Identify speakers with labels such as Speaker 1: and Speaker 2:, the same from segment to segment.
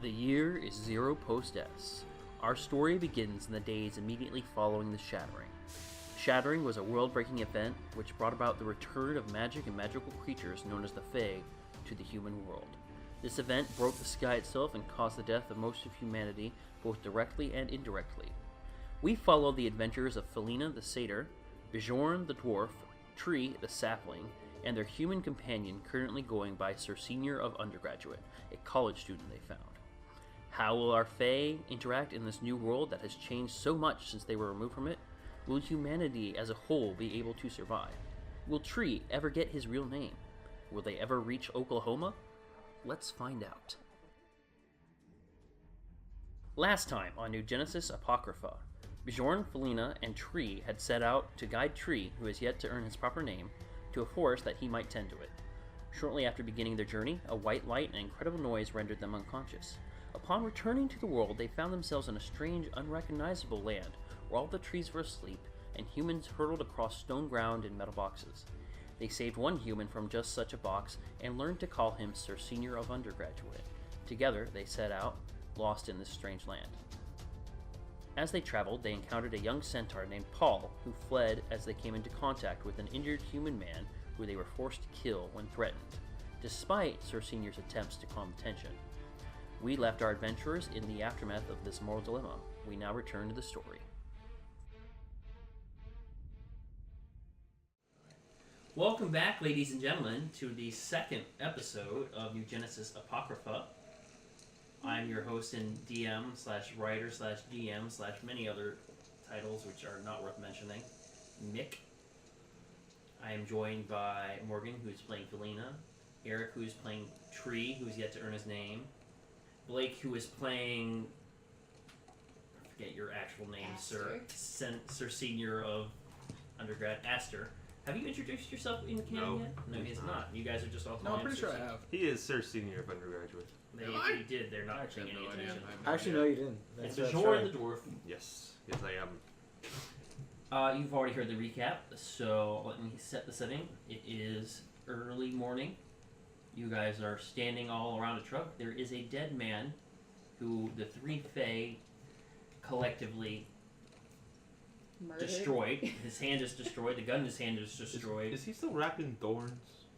Speaker 1: The year is 0 post-S. Our story begins in the days immediately following the Shattering. Shattering was a world-breaking event which brought about the return of magic and magical creatures known as the Fae to the human world. This event broke the sky itself and caused the death of most of humanity, both directly and indirectly. We follow the adventures of Felina the Satyr, Bjorn the Dwarf, Tree the Sapling, and their human companion currently going by Sir Senior of Undergraduate, a college student they found. How will our Fae interact in this new world that has changed so much since they were removed from it? Will humanity as a whole be able to survive? Will Tree ever get his real name? Will they ever reach Oklahoma? Let's find out. Last time on New Genesis Apocrypha, Bjorn, Felina, and Tree had set out to guide Tree, who has yet to earn his proper name, to a forest that he might tend to it. Shortly after beginning their journey, a white light and incredible noise rendered them unconscious. Upon returning to the world, they found themselves in a strange, unrecognizable land, where all the trees were asleep, and humans hurtled across stone ground in metal boxes. They saved one human from just such a box, and learned to call him Sir Senior of Undergraduate. Together, they set out, lost in this strange land. As they traveled, they encountered a young centaur named Paul, who fled as they came into contact with an injured human man who they were forced to kill when threatened, despite Sir Senior's attempts to calm the tension. We left our adventurers in the aftermath of this moral dilemma. We now return to the story. Welcome back, ladies and gentlemen, to the second episode of New Genesis Apocrypha. I'm your host and DM/writer/GM/many other titles which are not worth mentioning, Mick. I am joined by Morgan, who's playing Felina, Eric, who's playing Tree, who's yet to earn his name, Blake, who is playing, I forget your actual name, Sir Senior of Undergrad, Aster. Have you introduced yourself in the canon yet? No, he has not. You guys are just all.
Speaker 2: No, I'm pretty sure I have.
Speaker 3: He is Sir Senior of Undergraduate.
Speaker 1: They did. They're not paying any attention.
Speaker 4: Actually, no, you didn't.
Speaker 1: It's Bjorn the Dwarf.
Speaker 3: Yes, I am.
Speaker 1: You've already heard the recap, so let me set the setting. It is early morning. You guys are standing all around a truck. There is a dead man who the three Fae collectively destroyed. His hand is destroyed. The gun in his hand is destroyed.
Speaker 3: Is he still wrapped in thorns?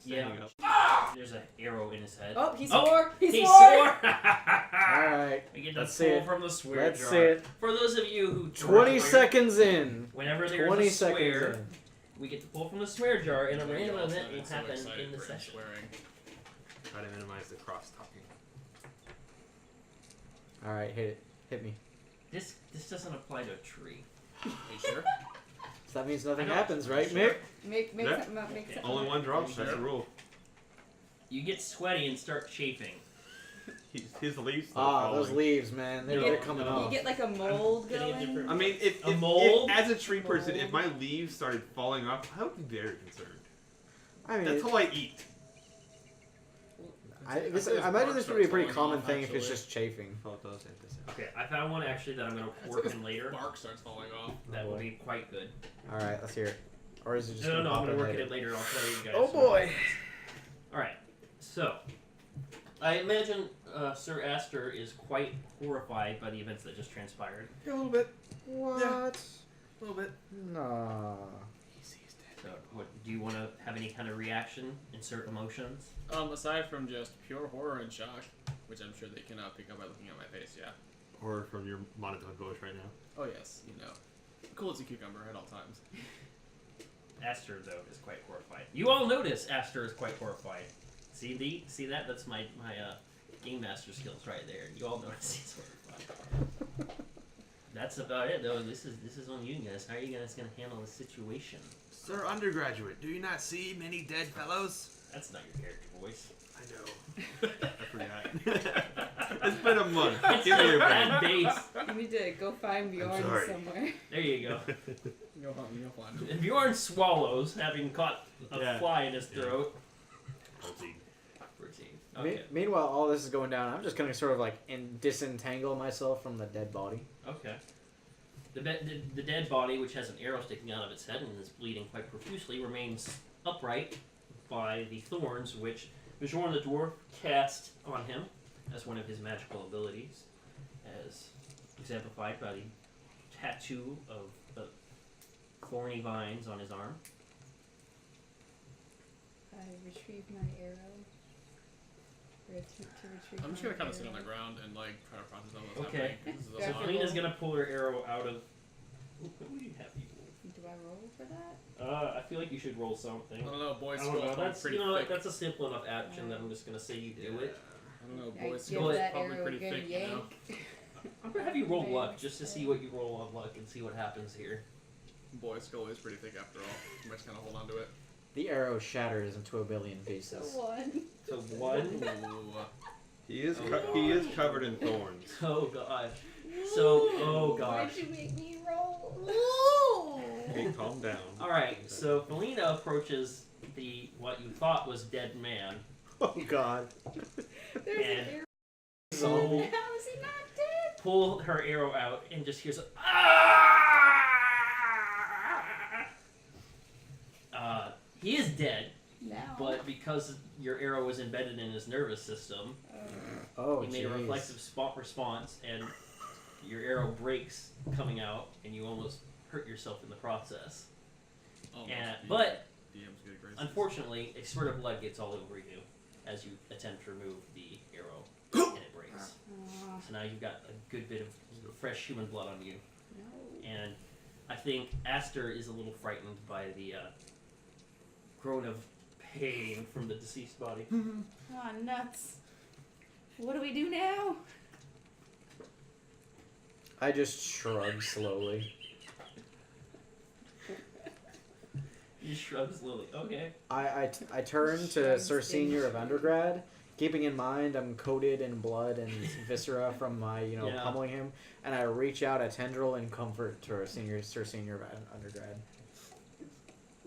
Speaker 1: Yeah.
Speaker 3: Up?
Speaker 1: There's an arrow in his head.
Speaker 5: Oh, he swore! He swore!
Speaker 4: Alright.
Speaker 1: We get to pull from the swear
Speaker 4: Let's
Speaker 1: jar.
Speaker 4: see it.
Speaker 1: For those of you who
Speaker 4: 20 seconds in.
Speaker 1: Whenever there's
Speaker 4: 20
Speaker 1: a swear,
Speaker 4: seconds in.
Speaker 1: we get to pull from the swear jar, and a random event will happen in the session.
Speaker 3: Try to minimize the cross-talking.
Speaker 4: Alright, hit it. Hit me.
Speaker 1: This doesn't apply to a tree.
Speaker 2: Are you sure?
Speaker 4: So that means nothing happens, right, Mick?
Speaker 5: Make
Speaker 3: Yeah.
Speaker 5: something up. Make something
Speaker 3: Only
Speaker 5: up.
Speaker 3: one drops, that's the rule.
Speaker 1: You get sweaty and start chafing.
Speaker 3: His leaves start
Speaker 4: Ah,
Speaker 3: falling.
Speaker 4: those leaves, man. They're coming
Speaker 5: You
Speaker 4: off.
Speaker 5: get like a mold
Speaker 1: getting a
Speaker 5: going.
Speaker 1: different-
Speaker 3: I mean, if as a tree person, if my leaves started falling off, I would be very concerned.
Speaker 4: I mean,
Speaker 3: That's all I eat.
Speaker 4: I imagine this would be a pretty common thing if it's just chafing.
Speaker 1: Okay, I found one actually that I'm going to work in later.
Speaker 2: Bark starts falling off.
Speaker 1: That will be quite good.
Speaker 4: Alright, let's hear it. Or is it just
Speaker 1: No, I'm
Speaker 4: pop
Speaker 1: going to
Speaker 4: in
Speaker 1: work
Speaker 4: later?
Speaker 1: it later. I'll tell you guys.
Speaker 4: Oh boy!
Speaker 1: Alright, so I imagine Sir Aster is quite horrified by the events that just transpired.
Speaker 4: Yeah, a little bit. What?
Speaker 3: A little bit.
Speaker 4: Nah.
Speaker 1: So, what do you want to have any kind of reaction? Insert emotions.
Speaker 2: Aside from just pure horror and shock, which I'm sure they cannot pick up by looking at my face, yeah.
Speaker 3: Or from your monotone voice right now.
Speaker 2: Oh yes, cool as a cucumber at all times.
Speaker 1: Aster, though, is quite horrified. You all notice Aster is quite horrified. See that? That's my game master skills right there. You all notice he's horrified. That's about it, though. This is on you guys. How are you guys going to handle the situation?
Speaker 3: Sir Undergraduate, do you not see many dead fellows?
Speaker 1: That's not your character voice.
Speaker 3: I know. I forgot. It's been a month.
Speaker 1: It's
Speaker 3: Give me a
Speaker 1: bad
Speaker 3: break.
Speaker 1: base.
Speaker 5: You need to go find Bjorn
Speaker 3: sorry.
Speaker 5: somewhere.
Speaker 1: There you go.
Speaker 2: You'll find him.
Speaker 1: And Bjorn swallows, having caught a fly in his throat.
Speaker 3: Protein.
Speaker 1: Okay.
Speaker 4: Meanwhile, all this is going down. I'm just gonna sort of disentangle myself from the dead body.
Speaker 1: Okay. The dead body, which has an arrow sticking out of its head and is bleeding quite profusely, remains upright by the thorns which Bjorn the Dwarf cast on him. as one of his magical abilities, as exemplified by the tattoo of thorny vines on his arm.
Speaker 5: I retrieve my arrow.
Speaker 2: I'm just gonna kind of sit on the ground and like try to process all what's
Speaker 1: Okay.
Speaker 2: happening. 'cause this is a
Speaker 1: So
Speaker 2: lot.
Speaker 1: Felina's gonna pull her arrow out of. Ooh, what would you have you roll?
Speaker 5: Do I roll for that?
Speaker 1: I feel like you should roll something.
Speaker 2: I don't know, boys.
Speaker 1: I don't know.
Speaker 2: Skull's
Speaker 1: That's
Speaker 2: pretty
Speaker 1: like
Speaker 2: thick.
Speaker 1: that's a simple enough action that I'm just gonna say you do it.
Speaker 2: I don't know,
Speaker 5: I
Speaker 2: boys.
Speaker 5: give
Speaker 2: Skull's
Speaker 5: that
Speaker 2: probably
Speaker 5: arrow a
Speaker 2: pretty
Speaker 5: good
Speaker 2: thick, you know.
Speaker 5: yank.
Speaker 1: I'm gonna have you roll luck just to see what you roll on luck and see what happens here.
Speaker 2: Boy's skull is pretty thick after all. You might just kind of hold on to it.
Speaker 4: The arrow shatters into a billion pieces.
Speaker 5: So one.
Speaker 1: So 1.
Speaker 2: Ooh.
Speaker 3: He is
Speaker 1: Oh,
Speaker 3: he is covered in thorns.
Speaker 1: Oh god. So oh gosh.
Speaker 5: Why'd you make me roll?
Speaker 3: Okay, calm down.
Speaker 1: All right. So Felina approaches the what you thought was dead man.
Speaker 4: Oh god.
Speaker 5: There's
Speaker 1: And-
Speaker 5: an arrow.
Speaker 1: Pull,
Speaker 5: How is he not dead?
Speaker 1: pull her arrow out and just hears a ah! He is dead,
Speaker 5: Now.
Speaker 1: but because your arrow was embedded in his nervous system,
Speaker 4: Oh,
Speaker 1: he made a
Speaker 4: jeez.
Speaker 1: reflexive response, and your arrow breaks coming out, and you almost hurt yourself in the process.
Speaker 2: Almost.
Speaker 1: But
Speaker 2: DM's good graces.
Speaker 1: unfortunately, a spurt of blood gets all over you as you attempt to remove the arrow, and it breaks. So now you've got a good bit of fresh human blood on you,
Speaker 5: No.
Speaker 1: and I think Aster is a little frightened by the groan of pain from the deceased body.
Speaker 5: Ah, nuts. What do we do now?
Speaker 4: I just shrug slowly.
Speaker 1: You shrug slowly. Okay.
Speaker 4: I turn to
Speaker 5: Shrugs
Speaker 4: Sir Senior of
Speaker 5: things.
Speaker 4: Undergrad, keeping in mind I'm coated in blood and viscera from my,
Speaker 1: Yeah.
Speaker 4: pummeling him, and I reach out a tendril in comfort to Sir Senior of Undergrad.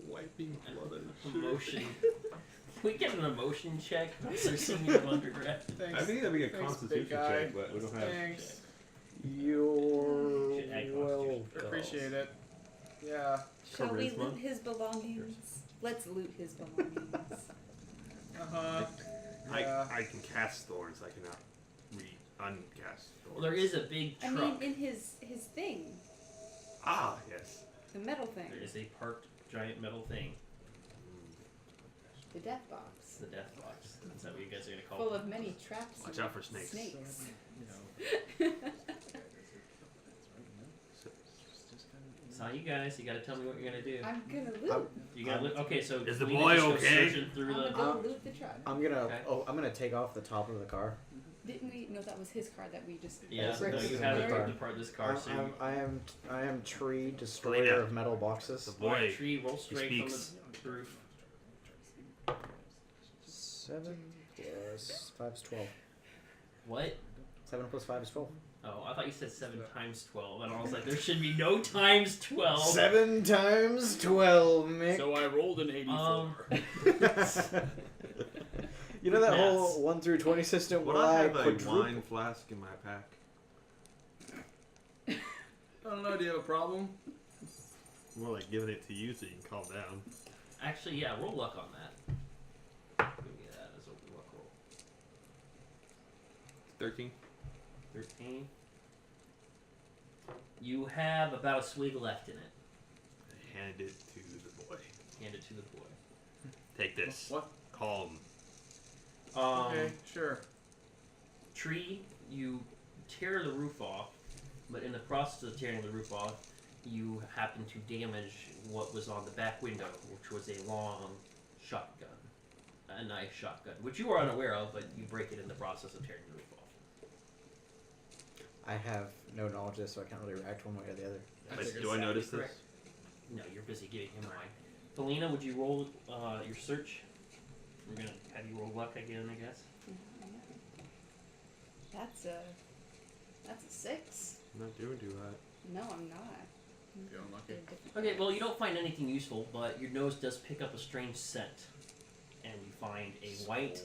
Speaker 3: Wiping blood and
Speaker 1: Emotion. Can we get an emotion check on Sir Senior of Undergrad?
Speaker 2: Thanks.
Speaker 3: I think that'd be a
Speaker 2: Thanks,
Speaker 3: constitution
Speaker 2: big guy.
Speaker 3: check, but we don't have.
Speaker 2: Thanks.
Speaker 4: You're
Speaker 1: Should add
Speaker 4: welcome.
Speaker 2: Appreciate it. Yeah.
Speaker 5: Shall we
Speaker 3: Charisma.
Speaker 5: loot his belongings? Let's loot his belongings.
Speaker 2: Uh-huh. Yeah.
Speaker 3: I can cast thorns. I cannot uncast thorns.
Speaker 1: Well, there is a big
Speaker 5: I
Speaker 1: truck.
Speaker 5: mean, in his thing,
Speaker 3: Ah, yes.
Speaker 5: the metal thing,
Speaker 1: There is a parked giant metal thing.
Speaker 5: the death
Speaker 1: It's
Speaker 5: box,
Speaker 1: the death box. Is that what you guys are gonna call
Speaker 5: full
Speaker 1: it?
Speaker 5: of many traps.
Speaker 3: Watch
Speaker 5: and
Speaker 3: out for snakes.
Speaker 5: Snakes.
Speaker 1: So you guys, you gotta tell me what you're gonna do.
Speaker 5: I'm gonna loot.
Speaker 1: You gotta look. Okay, so
Speaker 3: Is the
Speaker 1: Felina
Speaker 3: boy
Speaker 1: just goes
Speaker 3: okay?
Speaker 1: searching through
Speaker 5: I'm
Speaker 1: the.
Speaker 5: gonna go loot the truck.
Speaker 1: Okay.
Speaker 4: I'm gonna take off the top of the car.
Speaker 5: Didn't we? No, that was his car that we just.
Speaker 1: Yeah,
Speaker 4: Brick
Speaker 1: no, you
Speaker 4: is
Speaker 1: have
Speaker 4: in the car.
Speaker 1: to depart this car. So you,
Speaker 4: I am tree destroyer
Speaker 3: Felina.
Speaker 4: of metal boxes.
Speaker 3: The
Speaker 1: Alright,
Speaker 3: boy.
Speaker 1: tree, roll straight from
Speaker 3: speaks.
Speaker 1: the roof.
Speaker 4: 7 plus 5 is 12.
Speaker 1: What?
Speaker 4: 7 plus 5 is 12.
Speaker 1: Oh, I thought you said 7 times 12, and I was like, there should be no times 12.
Speaker 4: 7 times 12, Mick.
Speaker 2: So I rolled an 84.
Speaker 4: You know that
Speaker 1: Maths.
Speaker 4: whole 1 through 20 system
Speaker 3: Would
Speaker 4: where
Speaker 3: I
Speaker 4: I
Speaker 3: have a
Speaker 4: quadruple?
Speaker 3: wine flask in my pack?
Speaker 2: I don't know, do you have a problem?
Speaker 3: More like giving it to you so you can calm down.
Speaker 1: Actually, yeah, roll luck on that. Give me that as a luck roll.
Speaker 3: 13.
Speaker 1: 13. You have about a swig left in it.
Speaker 3: Hand it to the boy.
Speaker 1: Hand it to the boy.
Speaker 3: Take this.
Speaker 2: What?
Speaker 3: Calm.
Speaker 2: Okay, sure.
Speaker 1: Tree, you tear the roof off, but in the process of tearing the roof off, you happen to damage what was on the back window, which was a long shotgun. A nice shotgun, which you were unaware of, but you break it in the process of tearing the roof off.
Speaker 4: I have no knowledge of this, so I can't really react one way or the other.
Speaker 3: But
Speaker 1: That's
Speaker 3: do I notice this?
Speaker 1: correct. No, you're busy giving him wine. Felina, would you roll your search? We're gonna have you roll luck again, I guess.
Speaker 5: That's a 6.
Speaker 3: I'm not doing too hot.
Speaker 5: No, I'm not.
Speaker 2: Feel unlucky.
Speaker 1: Okay, well, you don't find anything useful, but your nose does pick up a strange scent. And you find a white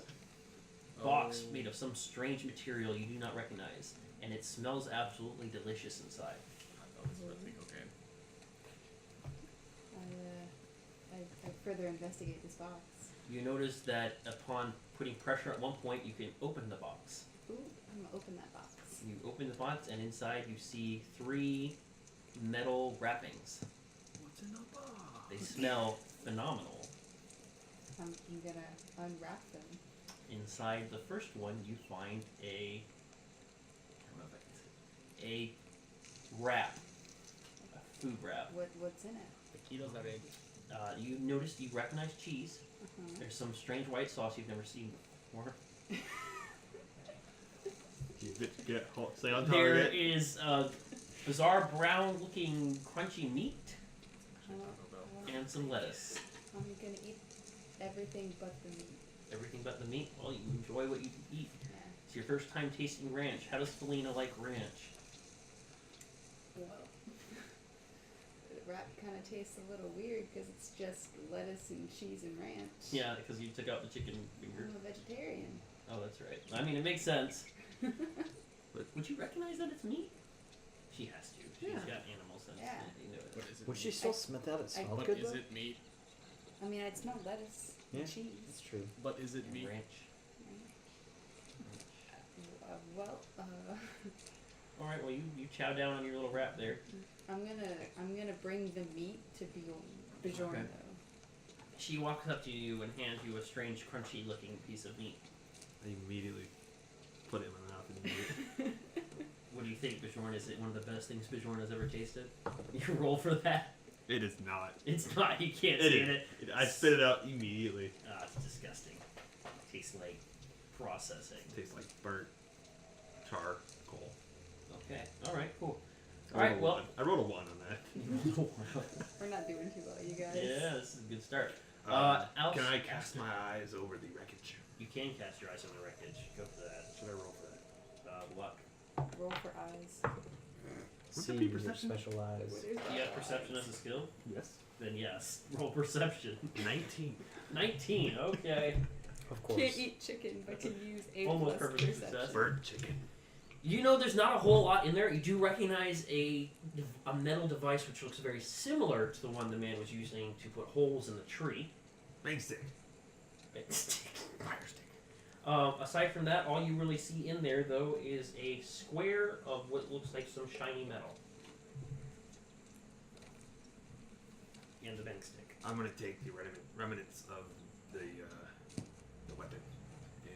Speaker 1: box
Speaker 2: Oh.
Speaker 1: made of some strange material you do not recognize. And it smells absolutely delicious inside.
Speaker 2: I thought this was supposed to be cocaine.
Speaker 5: I further investigate this box.
Speaker 1: You notice that upon putting pressure at one point, you can open the box.
Speaker 5: Ooh, I'm gonna open that box.
Speaker 1: You open the box, and inside you see 3 metal wrappings.
Speaker 3: What's in the box?
Speaker 1: They smell phenomenal.
Speaker 5: I'm gonna unwrap them.
Speaker 1: Inside the first one, you find I don't know if I can say, a wrap, a food wrap.
Speaker 5: What's in it?
Speaker 2: Taquitos are ready.
Speaker 1: You notice you recognize cheese.
Speaker 5: Uh-huh.
Speaker 1: There's some strange white sauce you've never seen before.
Speaker 3: Stay on
Speaker 1: There
Speaker 3: target.
Speaker 1: is a bizarre brown-looking crunchy meat and some lettuce.
Speaker 5: I'm gonna eat everything but the meat.
Speaker 1: Everything but the meat. Well, you enjoy what you eat.
Speaker 5: Yeah.
Speaker 1: It's your first time tasting ranch. How does Felina like ranch?
Speaker 5: Well, the wrap kind of tastes a little weird because it's just lettuce and cheese and ranch.
Speaker 1: Yeah, because you took out the chicken finger.
Speaker 5: I'm a vegetarian.
Speaker 1: Oh, that's right. I mean, it makes sense. But would you recognize that it's meat? She has to. She's
Speaker 5: Yeah.
Speaker 1: got animal sense.
Speaker 5: Yeah.
Speaker 1: You know
Speaker 2: What
Speaker 1: it.
Speaker 2: is it?
Speaker 4: Would she still smell that? It smelled
Speaker 2: But
Speaker 4: good
Speaker 2: is
Speaker 4: though?
Speaker 2: it meat?
Speaker 5: I mean, I'd smell lettuce
Speaker 4: Yeah.
Speaker 5: and cheese.
Speaker 4: That's true.
Speaker 2: But is it
Speaker 1: And
Speaker 2: meat?
Speaker 1: ranch.
Speaker 5: Well,
Speaker 1: All right. Well, you chow down on your little wrap there.
Speaker 5: I'm gonna bring the meat to Bjorn
Speaker 1: Okay.
Speaker 5: though.
Speaker 1: She walks up to you and hands you a strange, crunchy-looking piece of meat.
Speaker 3: I immediately put it in my mouth and eat it.
Speaker 1: What do you think, Bjorn? Is it one of the best things Bjorn has ever tasted? You roll for that.
Speaker 3: It is not.
Speaker 1: It's not. You can't
Speaker 3: It
Speaker 1: stand
Speaker 3: is.
Speaker 1: it.
Speaker 3: I spit it out immediately.
Speaker 1: It's disgusting. Tastes like processing.
Speaker 3: Tastes like burnt charcoal.
Speaker 1: Okay. All right. Cool.
Speaker 3: I
Speaker 1: All right.
Speaker 3: rolled a
Speaker 1: Well.
Speaker 3: one. I rolled a 1 on that.
Speaker 5: We're not doing too well, you guys.
Speaker 1: Yeah, this is a good start.
Speaker 3: Can
Speaker 1: Alice,
Speaker 3: I cast my eyes over the wreckage?
Speaker 1: You can cast your eyes on the wreckage. Go for that.
Speaker 3: Should I roll for that?
Speaker 1: Luck.
Speaker 5: Roll for eyes.
Speaker 3: Wouldn't that
Speaker 4: See
Speaker 3: be
Speaker 4: your
Speaker 3: perception?
Speaker 4: special eyes.
Speaker 1: You have perception as a skill?
Speaker 3: Yes.
Speaker 1: Then yes. Roll perception.
Speaker 3: 19.
Speaker 1: 19. Okay.
Speaker 4: Of course.
Speaker 5: Can't eat chicken, but can use a
Speaker 1: Almost
Speaker 5: plus
Speaker 1: perfect
Speaker 5: perception.
Speaker 1: success.
Speaker 3: Burnt chicken.
Speaker 1: You know there's not a whole lot in there. You do recognize a metal device which looks very similar to the one the man was using to put holes in the tree.
Speaker 3: Bang stick.
Speaker 1: Fire stick. Aside from that, all you really see in there, though, is a square of what looks like some shiny metal. And the bang stick.
Speaker 3: I'm gonna take the remnants of the weapon and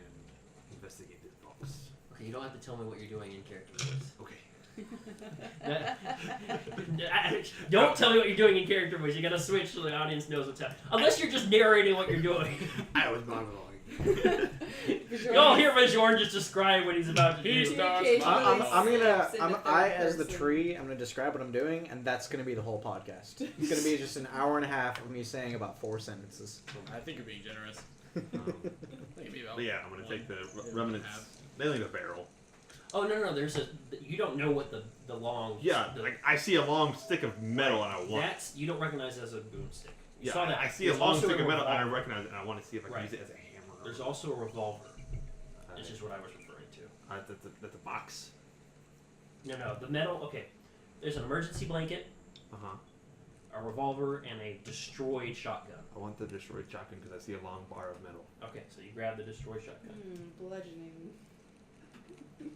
Speaker 3: investigate this box.
Speaker 1: Okay, you don't have to tell me what you're doing in character voice.
Speaker 3: Okay.
Speaker 1: Don't tell me what you're doing in character voice. You gotta switch so the audience knows what's happening. Unless you're just narrating what you're doing.
Speaker 3: I was monologuing.
Speaker 1: Y'all hear Bjorn just describe what he's about to do.
Speaker 5: Occasionally
Speaker 4: I
Speaker 5: third
Speaker 4: as the
Speaker 5: person.
Speaker 4: tree, I'm gonna describe what I'm doing, and that's gonna be the whole podcast. It's gonna be just an hour and a half of me saying about 4 sentences.
Speaker 2: I think you're being generous. Maybe about
Speaker 3: But yeah, I'm gonna take the remnants.
Speaker 2: half.
Speaker 3: They leave a barrel.
Speaker 1: Oh no, there's a. You don't know what the long.
Speaker 3: Yeah,
Speaker 1: the,
Speaker 3: like I see a long stick of metal and I want.
Speaker 1: that's you don't recognize it as a boomstick. You
Speaker 3: Yeah,
Speaker 1: saw that.
Speaker 3: I see a
Speaker 1: There's
Speaker 3: long
Speaker 1: also
Speaker 3: stick of metal and I
Speaker 1: revolver.
Speaker 3: recognize it and I want to see if I can
Speaker 1: Right.
Speaker 3: use it as a hammer.
Speaker 1: There's also a revolver.
Speaker 3: Uh,
Speaker 1: This is what I was referring to.
Speaker 3: that's a box.
Speaker 1: No, the metal. Okay, there's an emergency blanket,
Speaker 3: Uh huh.
Speaker 1: a revolver, and a destroyed shotgun.
Speaker 3: I want the destroyed shotgun because I see a long bar of metal.
Speaker 1: Okay, so you grab the destroyed shotgun.
Speaker 5: Bludgeoning.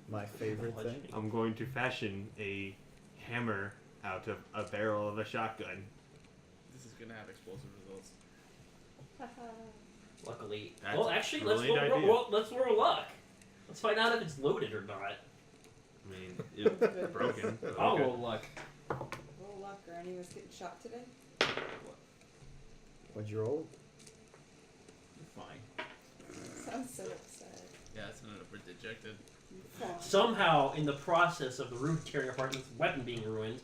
Speaker 4: My favorite thing.
Speaker 3: I'm going to fashion a hammer out of a barrel of a shotgun.
Speaker 2: This is gonna have explosive results.
Speaker 1: Luckily,
Speaker 3: That's
Speaker 1: well, actually,
Speaker 3: a
Speaker 1: let's
Speaker 3: brilliant idea.
Speaker 1: let's roll luck. Let's find out if it's loaded or not.
Speaker 3: I mean, it's broken. but
Speaker 1: I'll
Speaker 3: okay.
Speaker 1: roll luck.
Speaker 5: Roll luck, or any of us getting shot today?
Speaker 4: What'd you roll?
Speaker 1: You're fine.
Speaker 5: Sounds so upset.
Speaker 2: Yeah, it's not a bit dejected.
Speaker 5: Fine.
Speaker 1: Somehow, in the process of the room tearing apart and this weapon being ruined,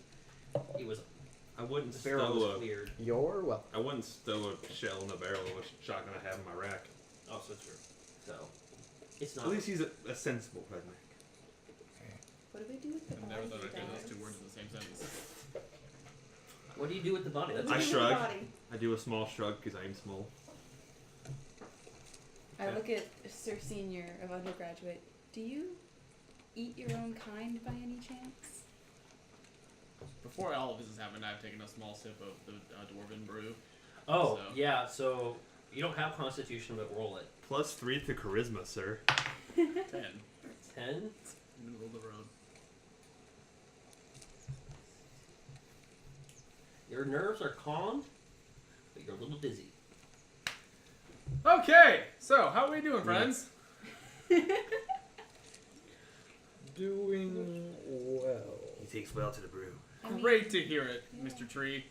Speaker 1: it was
Speaker 3: I wouldn't
Speaker 1: the barrel was
Speaker 3: stow
Speaker 1: cleared.
Speaker 4: You're well.
Speaker 3: I wouldn't stow a shell in the barrel of a shotgun I have in my rack.
Speaker 1: Oh, so true. So it's not.
Speaker 3: At least he's a sensible redneck.
Speaker 5: What do we do with the
Speaker 2: I never
Speaker 5: body
Speaker 2: thought I'd hear
Speaker 5: dies?
Speaker 2: those two words in the same sentence.
Speaker 1: What do you do with the body? That's
Speaker 3: I
Speaker 5: What do we do with
Speaker 3: shrug.
Speaker 5: the body?
Speaker 3: I do a small shrug because I am small.
Speaker 5: I look at Sir Senior of undergraduate. Do you eat your own kind by any chance?
Speaker 2: Before all of this has happened, I've taken a small sip of the dwarven brew.
Speaker 1: Oh,
Speaker 2: So-
Speaker 1: yeah. So you don't have Constitution, but roll it.
Speaker 3: +3 to charisma, sir.
Speaker 2: 10.
Speaker 1: 10. 10.
Speaker 2: In the middle of the road.
Speaker 1: Your nerves are calm, but you're a little dizzy.
Speaker 2: Okay, so how are we doing, friends?
Speaker 4: Doing well.
Speaker 3: He takes well to the brew.
Speaker 2: Great to hear it, Mr. Tree.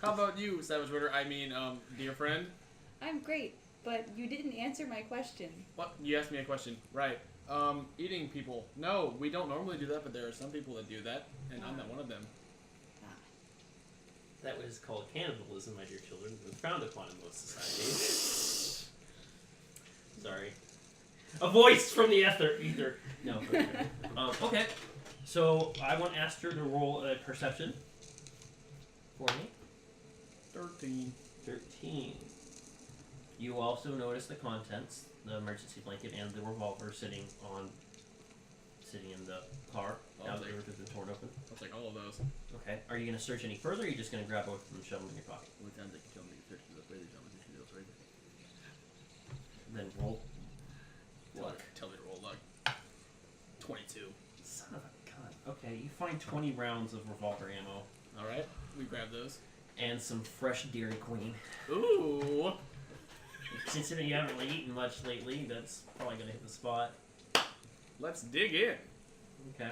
Speaker 2: How about you, Savage Ritter? Dear friend?
Speaker 5: I'm great, but you didn't answer my question.
Speaker 2: What? You asked me a question. Right. Eating people. No, we don't normally do that, but there are some people that do that, and I'm not one of them.
Speaker 1: That was called cannibalism, my dear children. It was frowned upon in most societies. Sorry. A voice from the ether. No. Okay. So I want Aster to roll a perception for me.
Speaker 2: 13.
Speaker 1: 13. You also notice the contents, the emergency blanket and the revolver sitting in the car. Now that everything's been torn open.
Speaker 2: Looks like all of those.
Speaker 1: Okay. Are you going to search any further, or are you just going to grab both of them and shove them in your pocket?
Speaker 6: What times I can tell me to search those ways, right?
Speaker 1: Then roll.
Speaker 2: Luck. Tell me to roll luck. 22.
Speaker 1: Son of a gun. Okay, you find 20 rounds of revolver ammo.
Speaker 2: Alright, we grab those.
Speaker 1: And some fresh Dairy Queen.
Speaker 2: Ooh!
Speaker 1: Considering you haven't really eaten much lately, that's probably going to hit the spot.
Speaker 2: Let's dig in.
Speaker 1: Okay.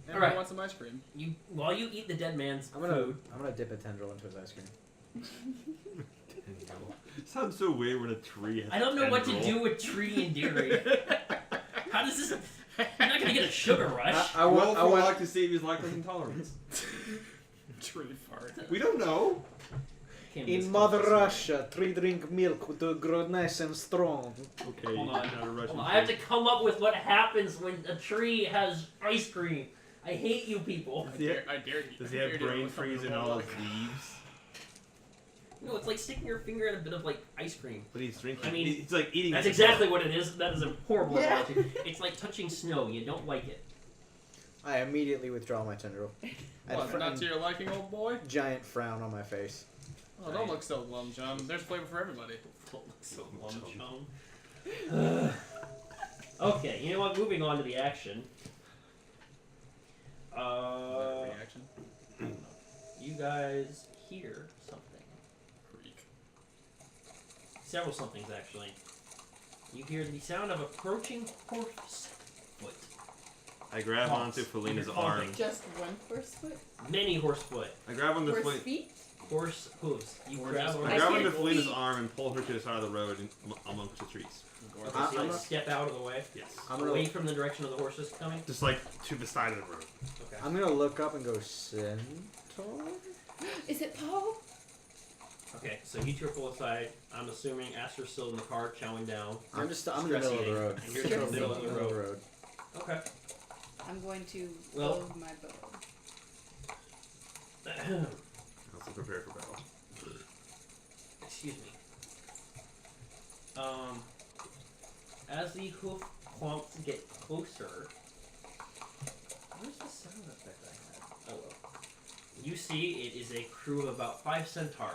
Speaker 2: And
Speaker 1: All right.
Speaker 2: I want some ice cream.
Speaker 1: While you eat the dead man's
Speaker 4: I'm
Speaker 1: food,
Speaker 4: gonna dip a tendril into his ice cream.
Speaker 3: Sounds so weird when a tree has
Speaker 1: I don't know what to
Speaker 3: tendril.
Speaker 1: do with tree and dairy. How does this? You're not gonna get a sugar rush.
Speaker 4: I want
Speaker 3: like to save his lactose intolerance.
Speaker 2: Tree fart.
Speaker 3: We don't know.
Speaker 1: Came this
Speaker 4: in
Speaker 1: close
Speaker 4: Mother
Speaker 1: to saying-
Speaker 4: Russia, 3 drink milk to grow nice and strong.
Speaker 3: Okay,
Speaker 1: Hold
Speaker 3: you
Speaker 1: on.
Speaker 3: got a Russian.
Speaker 1: Hold on, I have to come up with what happens when a tree has ice cream. I hate you people.
Speaker 2: I dare you.
Speaker 3: Does he
Speaker 2: I
Speaker 3: have
Speaker 2: dare you to
Speaker 3: brain
Speaker 2: roll something
Speaker 3: freeze
Speaker 2: to
Speaker 3: in
Speaker 2: roll
Speaker 3: all
Speaker 2: luck.
Speaker 3: his leaves?
Speaker 1: No, it's like sticking your finger in a bit of like ice cream.
Speaker 3: But he's drinking.
Speaker 1: I mean,
Speaker 3: it's like eating.
Speaker 1: That's
Speaker 3: it.
Speaker 1: exactly what it is. That is a horrible
Speaker 4: Yeah.
Speaker 1: analogy. It's like touching snow. You don't like it.
Speaker 4: I immediately withdraw my tendril.
Speaker 2: What, not to your liking, old boy?
Speaker 4: Giant frown on my face.
Speaker 2: Oh, don't look so glum, John. There's flavor for everybody.
Speaker 1: So glum chum. Okay, you know what? Moving on to the action.
Speaker 2: Reaction?
Speaker 1: You guys hear something.
Speaker 2: Freak.
Speaker 1: Several somethings, actually. You hear the sound of approaching horse foot.
Speaker 3: I grab
Speaker 1: Honks.
Speaker 3: onto Felina's
Speaker 1: You're
Speaker 3: arm.
Speaker 1: honking.
Speaker 5: Just one horse foot?
Speaker 1: Many horse foot.
Speaker 3: I grab onto
Speaker 5: Horse
Speaker 3: Felina.
Speaker 5: feet?
Speaker 1: Horse hooves. You
Speaker 2: Horse
Speaker 1: grab
Speaker 2: hooves.
Speaker 1: on
Speaker 3: I
Speaker 5: I
Speaker 3: grab
Speaker 5: hear
Speaker 3: onto Felina's
Speaker 5: feet.
Speaker 3: arm and pull her to the side of the road amongst the trees.
Speaker 1: Okay,
Speaker 4: I'm
Speaker 1: so you like
Speaker 4: not-
Speaker 1: step out of the way.
Speaker 3: Yes.
Speaker 4: I'm
Speaker 1: Away
Speaker 4: gonna,
Speaker 1: from the direction of the horses coming.
Speaker 3: Just like to the side of the road.
Speaker 1: Okay.
Speaker 4: I'm gonna look up and go, Centaur?
Speaker 5: Is it Paul?
Speaker 1: Okay, so you two are pulled aside. I'm assuming Aster's still in the car, chowing down.
Speaker 4: I'm in the middle of the
Speaker 1: Stress
Speaker 4: road.
Speaker 1: eating. And you're in the middle of the road. Okay.
Speaker 5: I'm going to
Speaker 1: Well-
Speaker 5: load my bow.
Speaker 3: Also prepare for battle.
Speaker 1: Excuse me. As the hoof clumps get closer, where's the sound effect I had? Oh well. You see, it is a crew of about 5 centaur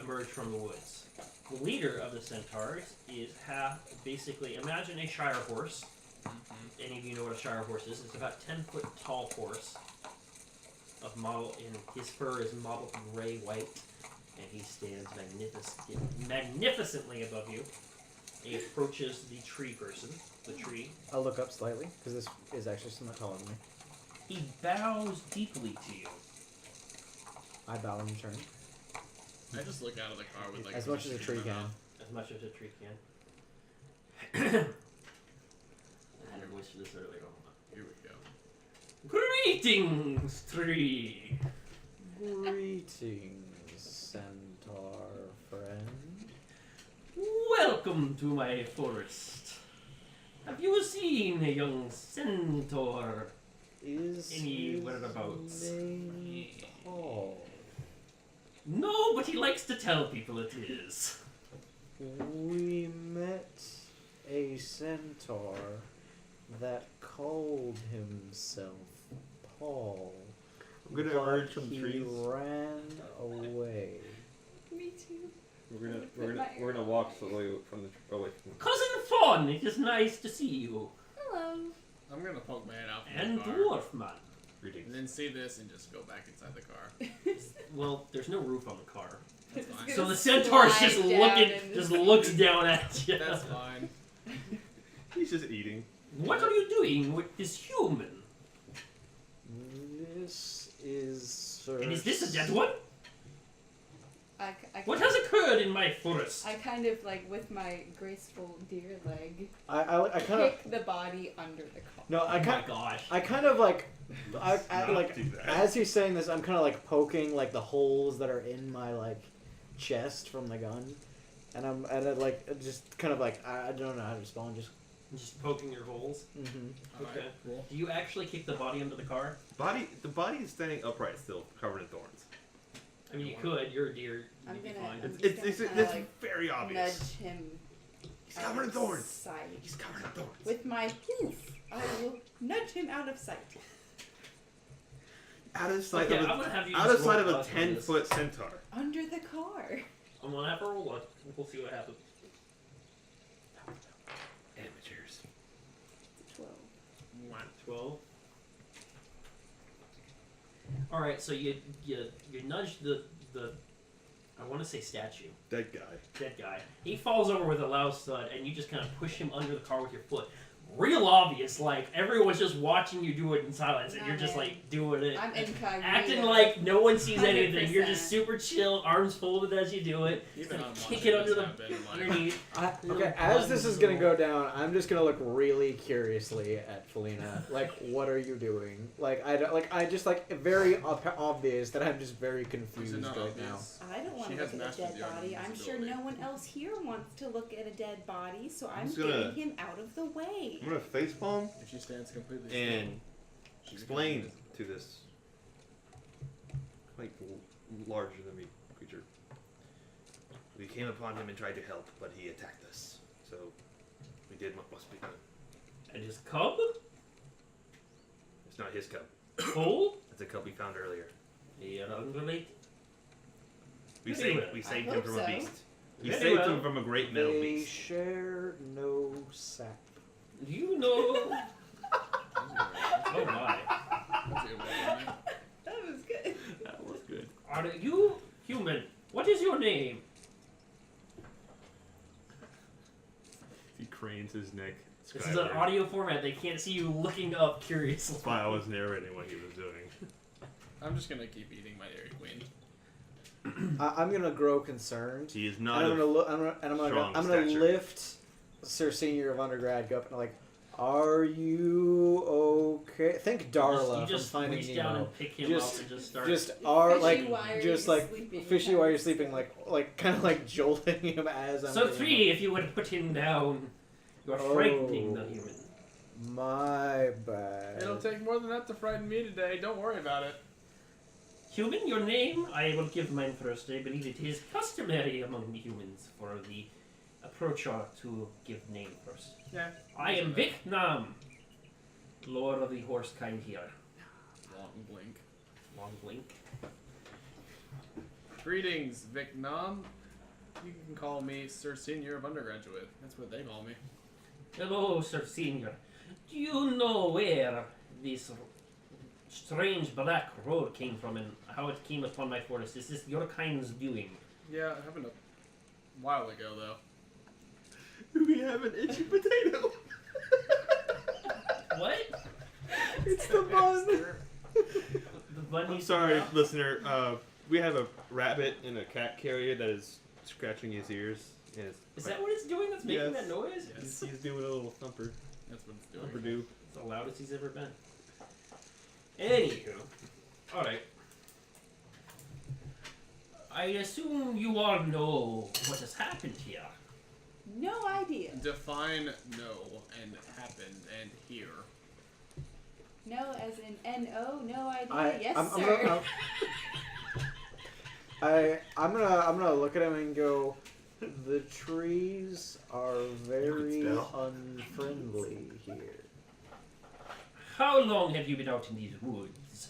Speaker 1: emerge from the woods. The leader of the centaurs is basically, imagine a shire horse. Any of you know what a shire horse is? It's about 10-foot tall horse. Of model, and his fur is mottled gray-white, and he stands magnificently above you. He approaches the tree person, the tree.
Speaker 4: I'll look up slightly, because this is actually somewhat taller than me.
Speaker 1: He bows deeply to you.
Speaker 4: I bow in return.
Speaker 2: I just look out of the car with like
Speaker 4: As much as a tree
Speaker 2: in my
Speaker 4: can.
Speaker 2: mouth.
Speaker 1: As much as a tree can. I had a voice for this earlier.
Speaker 2: Here we go.
Speaker 1: Greetings, tree!
Speaker 4: Greetings, Centaur friend.
Speaker 1: Welcome to my forest. Have you seen a young centaur?
Speaker 4: Is
Speaker 1: Any
Speaker 4: his
Speaker 1: whereabouts?
Speaker 4: name Paul?
Speaker 1: No, but he likes to tell people it is.
Speaker 4: We met a centaur that called himself Paul.
Speaker 3: I'm gonna
Speaker 4: but
Speaker 3: emerge from the
Speaker 4: he
Speaker 3: trees.
Speaker 4: ran away.
Speaker 5: Me too.
Speaker 3: We're gonna walk slowly from the away from.
Speaker 1: Cousin Fawn, it is nice to see you.
Speaker 5: Hello.
Speaker 2: I'm gonna poke my head out from
Speaker 1: And
Speaker 2: the car.
Speaker 1: dwarf man.
Speaker 2: And
Speaker 3: Greetings.
Speaker 2: then see this and just go back inside the car.
Speaker 1: Well, there's no roof on the car.
Speaker 2: That's
Speaker 5: It's
Speaker 2: fine.
Speaker 5: gonna
Speaker 1: So the centaur's
Speaker 5: slide
Speaker 1: just
Speaker 5: down
Speaker 1: looking,
Speaker 5: and
Speaker 1: just looks down at you.
Speaker 2: That's fine.
Speaker 3: He's just eating.
Speaker 1: What are you doing with this human?
Speaker 4: This is.
Speaker 1: And is this a dead one?
Speaker 5: I
Speaker 1: What has occurred in my forest?
Speaker 5: I kind of like with my graceful deer leg
Speaker 4: I kind of.
Speaker 5: kick the body under the car.
Speaker 4: No,
Speaker 1: Oh
Speaker 4: I
Speaker 1: my
Speaker 4: kind.
Speaker 1: gosh.
Speaker 4: I kind of like.
Speaker 3: Let's not
Speaker 4: like
Speaker 3: do that.
Speaker 4: as he's saying this, I'm kind of like poking like the holes that are in my like chest from the gun, and I'm like just kind of like I don't know how to respond.
Speaker 1: Just poking your holes.
Speaker 4: Mm-hmm.
Speaker 1: Okay.
Speaker 2: Alright, cool.
Speaker 1: Do you actually kick the body under the car?
Speaker 3: The body is standing upright still, covered in thorns.
Speaker 1: I mean, you could. You're a deer.
Speaker 5: I'm
Speaker 1: You'd be
Speaker 5: gonna-
Speaker 1: fine.
Speaker 5: I'm
Speaker 3: It's
Speaker 5: just gonna
Speaker 3: it's
Speaker 5: kinda, like,
Speaker 3: very obvious.
Speaker 5: Nudge him.
Speaker 3: He's covered in
Speaker 5: out of
Speaker 3: thorns.
Speaker 5: sight.
Speaker 3: He's covered in thorns.
Speaker 5: With my hoof, I will nudge him out of sight.
Speaker 3: Out of sight
Speaker 1: Okay,
Speaker 3: of
Speaker 1: I'm gonna have you
Speaker 3: out
Speaker 1: just
Speaker 3: of sight of
Speaker 1: roll
Speaker 3: a
Speaker 1: us on this.
Speaker 3: 10-foot centaur.
Speaker 5: Under the car.
Speaker 1: I'm gonna have her roll it. We'll see what happens.
Speaker 3: Amateurs.
Speaker 5: It's a 12.
Speaker 1: 12. All right, so you nudge the I want to say statue,
Speaker 3: Dead guy.
Speaker 1: dead guy. He falls over with a loud thud, and you just kind of push him under the car with your foot. Real obvious, like everyone's just watching you do it in silence, and
Speaker 5: Nah,
Speaker 1: you're just
Speaker 5: man.
Speaker 1: like doing it.
Speaker 5: I'm incognito.
Speaker 1: Acting like no one sees anything. You're
Speaker 5: 100%.
Speaker 1: just super chill, arms folded as you do it.
Speaker 2: Even
Speaker 1: Kinda
Speaker 2: on
Speaker 1: kick
Speaker 2: watching
Speaker 1: it
Speaker 2: this
Speaker 1: under the
Speaker 2: happen, like,
Speaker 1: underneath.
Speaker 4: Okay, as this is gonna go down, I'm just gonna look really curiously at Felina. Like, what are you doing? Like, I just like very obvious that I'm just very
Speaker 2: is
Speaker 4: confused
Speaker 2: it not
Speaker 4: right
Speaker 2: obvious?
Speaker 5: I don't want
Speaker 2: She
Speaker 5: to
Speaker 2: has
Speaker 5: look at a
Speaker 2: mastered
Speaker 5: dead
Speaker 2: the art of
Speaker 5: body. I'm sure
Speaker 2: invisibility.
Speaker 5: no one else here wants to look at a dead body, so I'm
Speaker 3: just gonna-
Speaker 5: getting him out of the way.
Speaker 3: I'm gonna facepalm
Speaker 2: If she stands completely
Speaker 3: and
Speaker 2: still, she
Speaker 3: explain
Speaker 2: becomes
Speaker 3: to this quite larger than me creature. We came upon him and tried to help, but he attacked us. So we did what must be done.
Speaker 1: And his cub?
Speaker 3: It's not his cub.
Speaker 1: Full?
Speaker 3: It's a cub we found earlier.
Speaker 1: You're unrelated.
Speaker 3: We
Speaker 1: Very
Speaker 3: saved
Speaker 1: well.
Speaker 3: we saved
Speaker 5: I
Speaker 3: him
Speaker 5: hope
Speaker 3: from
Speaker 5: so.
Speaker 3: a beast. We
Speaker 1: Very
Speaker 3: saved
Speaker 1: well.
Speaker 3: him from a great metal
Speaker 4: They
Speaker 3: beast.
Speaker 4: share no sap.
Speaker 1: You know. Oh my.
Speaker 2: That's a good one.
Speaker 5: That was good.
Speaker 3: That was good.
Speaker 1: Are you human? What is your name?
Speaker 3: He cranes his neck.
Speaker 1: This is an audio format. They can't see you looking up curiously.
Speaker 3: That's why I was narrating what he was doing.
Speaker 2: I'm just gonna keep eating my Dairy Queen.
Speaker 4: I'm gonna grow concerned.
Speaker 3: He is
Speaker 4: And
Speaker 3: not.
Speaker 4: I'm gonna look. I'm
Speaker 3: strong
Speaker 4: gonna
Speaker 3: stature.
Speaker 4: lift Sir Senior of Undergrad, go up and like, are you okay? Think Darla
Speaker 1: You just
Speaker 4: from Finding
Speaker 1: reach down
Speaker 4: Nemo.
Speaker 1: and pick him
Speaker 4: Just-
Speaker 1: up and just start.
Speaker 4: Just are
Speaker 5: Fishy,
Speaker 4: like,
Speaker 5: why are
Speaker 4: just
Speaker 5: you
Speaker 4: like
Speaker 5: sleeping?
Speaker 4: fishy while you're sleeping, like kind of like jolting him as I'm.
Speaker 1: So
Speaker 4: doing
Speaker 1: 3, if you would put him down, you are frightening the
Speaker 4: Oh.
Speaker 1: human.
Speaker 4: it. My bad.
Speaker 2: It'll take more than that to frighten me today. Don't worry about it.
Speaker 1: Human, your name? I will give mine first. I believe it is customary among humans for the approacher to give name first.
Speaker 2: Yeah.
Speaker 1: I am Vietnam, Lord of the horse kind here.
Speaker 2: Long blink.
Speaker 1: Long blink.
Speaker 2: Greetings, Vietnam. You can call me Sir Senior of Undergraduate. That's what they call me.
Speaker 1: Hello, Sir Senior. Do you know where this strange black road came from and how it came upon my forest? Is this your kind's doing?
Speaker 2: Yeah, it happened a while ago, though.
Speaker 3: We have an itchy potato.
Speaker 1: What?
Speaker 4: It's the bun.
Speaker 1: The bunny.
Speaker 3: I'm sorry, listener. We have a rabbit in a cat carrier that is scratching his ears. And it's
Speaker 1: Is that what it's doing that's making that noise?
Speaker 2: Yes.
Speaker 3: He's doing a little thumper.
Speaker 2: That's what it's doing.
Speaker 3: Thumper-doo.
Speaker 1: It's the loudest he's ever been. Anywho. Alright. I assume you all know what has happened here.
Speaker 5: No idea.
Speaker 2: Define no and happen and here.
Speaker 5: No, as in N-O, no idea. Yes,
Speaker 4: I'm
Speaker 5: sir.
Speaker 4: I'm gonna look at him and go. The trees are very
Speaker 3: spell.
Speaker 4: unfriendly here.
Speaker 1: How long have you been out in these woods?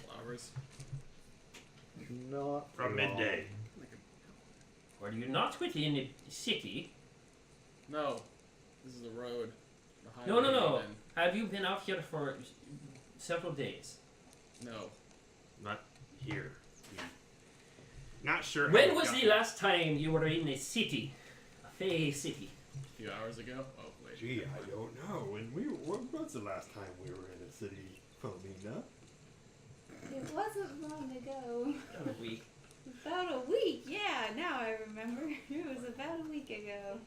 Speaker 2: Couple hours.
Speaker 4: Not
Speaker 3: From
Speaker 4: long.
Speaker 3: midday.
Speaker 1: Were you not within a city?
Speaker 2: No. This is a road. The
Speaker 7: No.
Speaker 2: highway
Speaker 7: Have you been out here for several days?
Speaker 2: even- No.
Speaker 3: Not here. Not sure. how
Speaker 7: When
Speaker 3: we
Speaker 7: was
Speaker 3: got
Speaker 7: the
Speaker 3: here.
Speaker 7: last time you were in a city? A Fey city?
Speaker 2: A few hours ago. Oh wait.
Speaker 8: Gee, I don't know. When was the last time we were in a city, Philomena?
Speaker 5: It wasn't long ago.
Speaker 7: A week.
Speaker 5: About a week, yeah, now I remember. It was about a week ago.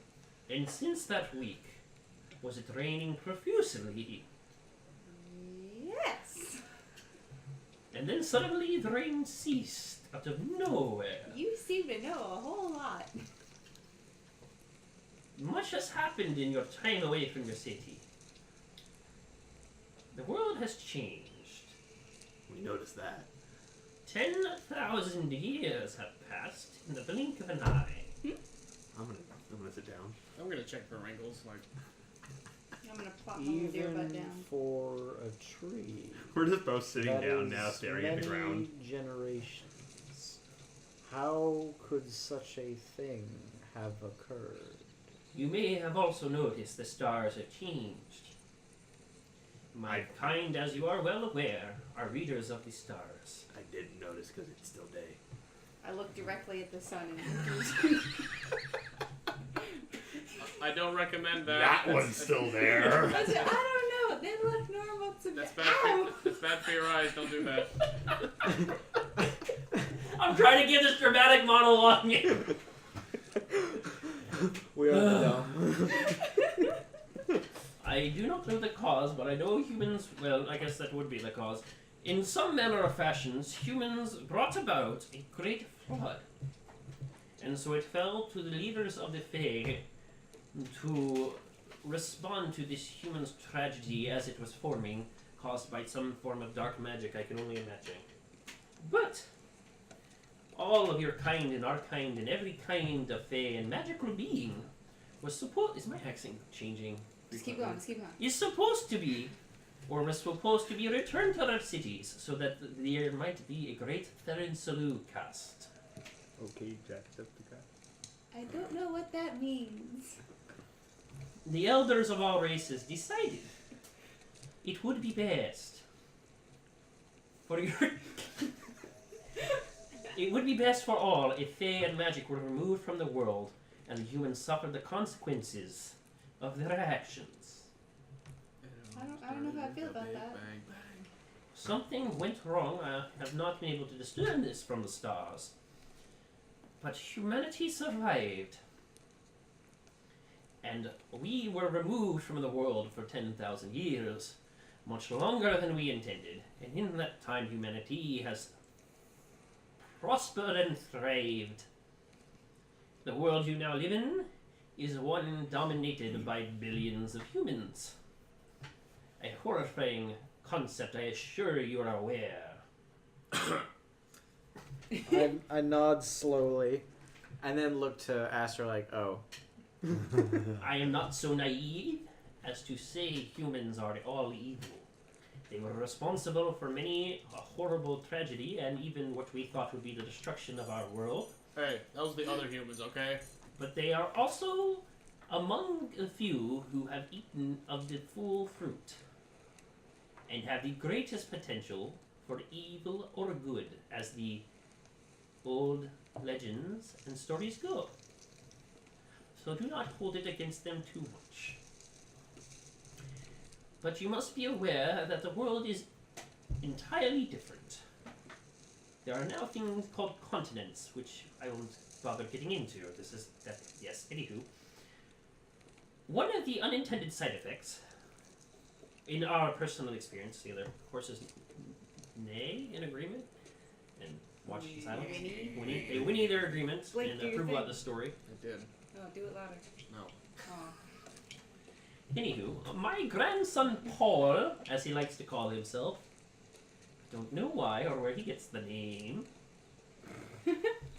Speaker 7: And since that week, was it raining profusely?
Speaker 5: Yes.
Speaker 7: And then suddenly the rain ceased out of nowhere.
Speaker 5: You seem to know a whole lot.
Speaker 7: Much has happened in your time away from your city. The world has changed.
Speaker 3: We noticed that.
Speaker 7: 10,000 years have passed in the blink of an eye.
Speaker 3: I'm gonna sit down.
Speaker 2: I'm gonna check for wrinkles. Like,
Speaker 5: I'm gonna plop my little deer butt
Speaker 4: Even
Speaker 5: down.
Speaker 4: for a tree.
Speaker 3: We're just both sitting
Speaker 4: that
Speaker 3: down
Speaker 4: is
Speaker 3: now, staring at the
Speaker 4: many
Speaker 3: ground.
Speaker 4: generations. How could such a thing have occurred?
Speaker 7: You may have also noticed the stars have changed. My kind, as you are well aware, are readers of the stars.
Speaker 3: I didn't notice because it's still day.
Speaker 5: I look directly at the sun and
Speaker 2: I don't recommend that.
Speaker 8: That one's still there.
Speaker 5: I said, I don't know. They look normal to me.
Speaker 2: That's bad.
Speaker 5: Ow!
Speaker 2: That's bad for your eyes. Don't do that.
Speaker 7: I'm trying to give this dramatic monologue.
Speaker 4: We are dumb.
Speaker 7: I do not know the cause, but I know humans, well, I guess that would be the cause. In some manner or fashions, humans brought about a great flood. And so it fell to the leaders of the Fae to respond to this human's tragedy as it was forming, caused by some form of dark magic I can only imagine. But all of your kind and our kind and every kind of Fae and magical being was supposed... Is my accent changing?
Speaker 5: Just keep going, just keep going.
Speaker 7: Is supposed to be, or was supposed to be returned to their cities, so that there might be a great Theron Salu cast.
Speaker 8: Okay, Jacksepticeye.
Speaker 5: I don't know what that means.
Speaker 7: The elders of all races decided it would be best for your... It would be best for all if Fae and magic were removed from the world and the humans suffered the consequences of their actions.
Speaker 5: I don't know how I feel about that.
Speaker 2: Bang, bang.
Speaker 7: Something went wrong. I have not been able to discern this from the stars. But humanity survived. And we were removed from the world for 10,000 years, much longer than we intended. And in that time, humanity has prospered and thrived. The world you now live in is one dominated by billions of humans. A horrifying concept, I assure you are aware.
Speaker 4: I nod slowly, and then look to Aster like, oh.
Speaker 7: I am not so naive as to say humans are all evil. They were responsible for many a horrible tragedy and even what we thought would be the destruction of our world.
Speaker 2: Hey, that was the other humans, okay?
Speaker 7: But they are also among the few who have eaten of the full fruit and have the greatest potential for evil or good, as the old legends and stories go. So do not hold it against them too much. But you must be aware that the world is entirely different. There are now things called continents, which I won't bother getting into. Yes, anywho. One of the unintended side effects, in our personal experience, the other horses neigh in agreement and watch in silence. They whinny their agreement
Speaker 5: Blake,
Speaker 7: and
Speaker 5: do your
Speaker 7: approval
Speaker 5: thing.
Speaker 7: of the story.
Speaker 2: I did.
Speaker 5: Oh, do it louder.
Speaker 2: No.
Speaker 5: Aw.
Speaker 7: Anywho, my grandson Paul, as he likes to call himself, don't know why or where he gets the name,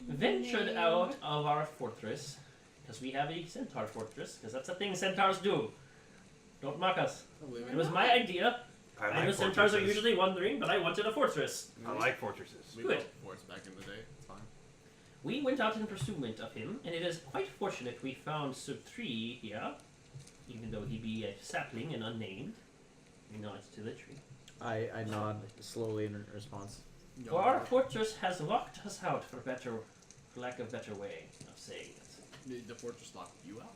Speaker 7: ventured
Speaker 5: Name.
Speaker 7: out of our fortress, because we have a centaur fortress, because that's a thing centaurs do. Don't mock us.
Speaker 2: I believe
Speaker 7: It was my idea.
Speaker 3: I
Speaker 7: I know
Speaker 3: like
Speaker 7: centaurs are
Speaker 3: fortresses.
Speaker 7: usually wandering, but I wanted a fortress.
Speaker 3: I like fortresses.
Speaker 2: We
Speaker 7: Good.
Speaker 2: built forts back in the day. It's fine.
Speaker 7: We went out in pursuit of him, and it is quite fortunate we found Sub 3 here, even though he be a sapling and unnamed. He nods to the tree.
Speaker 4: I nod slowly in response.
Speaker 7: For our fortress has locked us out for lack of better way of saying it.
Speaker 2: Did the fortress lock you out?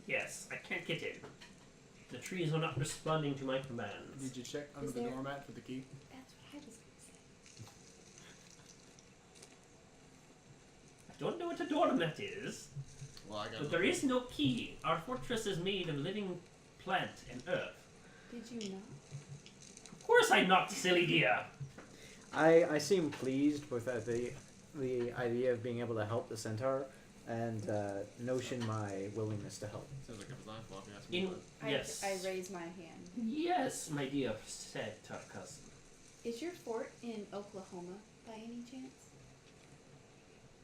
Speaker 7: Yes, I can't get in. The trees are not responding to my commands.
Speaker 2: Did you check under
Speaker 5: Is
Speaker 2: the
Speaker 5: there-
Speaker 2: doormat for the key?
Speaker 5: That's what I was gonna say.
Speaker 7: I don't know what a doormat is,
Speaker 2: Well, I got
Speaker 7: but there is no key. Our fortress is made of living plant and earth.
Speaker 5: Did you know?
Speaker 7: Of course I'm not, silly dear.
Speaker 4: I seem pleased with the idea of being able to help the centaur, and notion my willingness to help.
Speaker 2: Sounds like a design flaw if you ask me.
Speaker 7: Yes.
Speaker 5: I raise my hand.
Speaker 7: Yes, my dear centaur cousin.
Speaker 5: Is your fort in Oklahoma by any chance?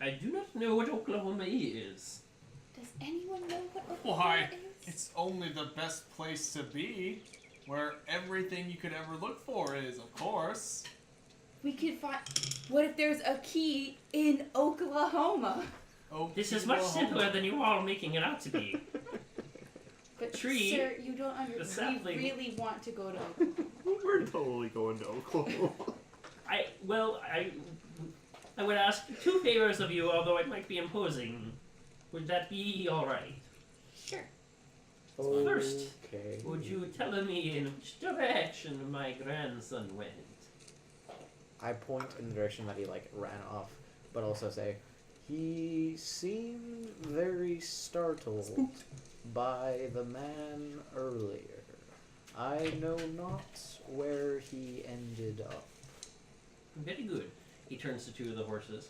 Speaker 7: I do not know what Oklahoma is.
Speaker 5: Does anyone know what Oklahoma
Speaker 2: Why?
Speaker 5: is?
Speaker 2: It's only the best place to be, where everything you could ever look for is, of course.
Speaker 5: We could find. What if there's a key in Oklahoma?
Speaker 7: This is much simpler than you are making it out to be.
Speaker 5: But
Speaker 7: Tree,
Speaker 5: sir, you don't understand. We
Speaker 7: sapling.
Speaker 5: really want to go to Oklahoma.
Speaker 8: We're totally going to Oklahoma.
Speaker 7: I would ask two favors of you, although it might be imposing. Would that be alright?
Speaker 5: Sure.
Speaker 7: First,
Speaker 4: Okay.
Speaker 7: would you tell me in which direction my grandson went?
Speaker 4: I point in the direction that he ran off, but also say, he seemed very startled by the man earlier. I know not where he ended up.
Speaker 7: Very good. He turns to two of the horses.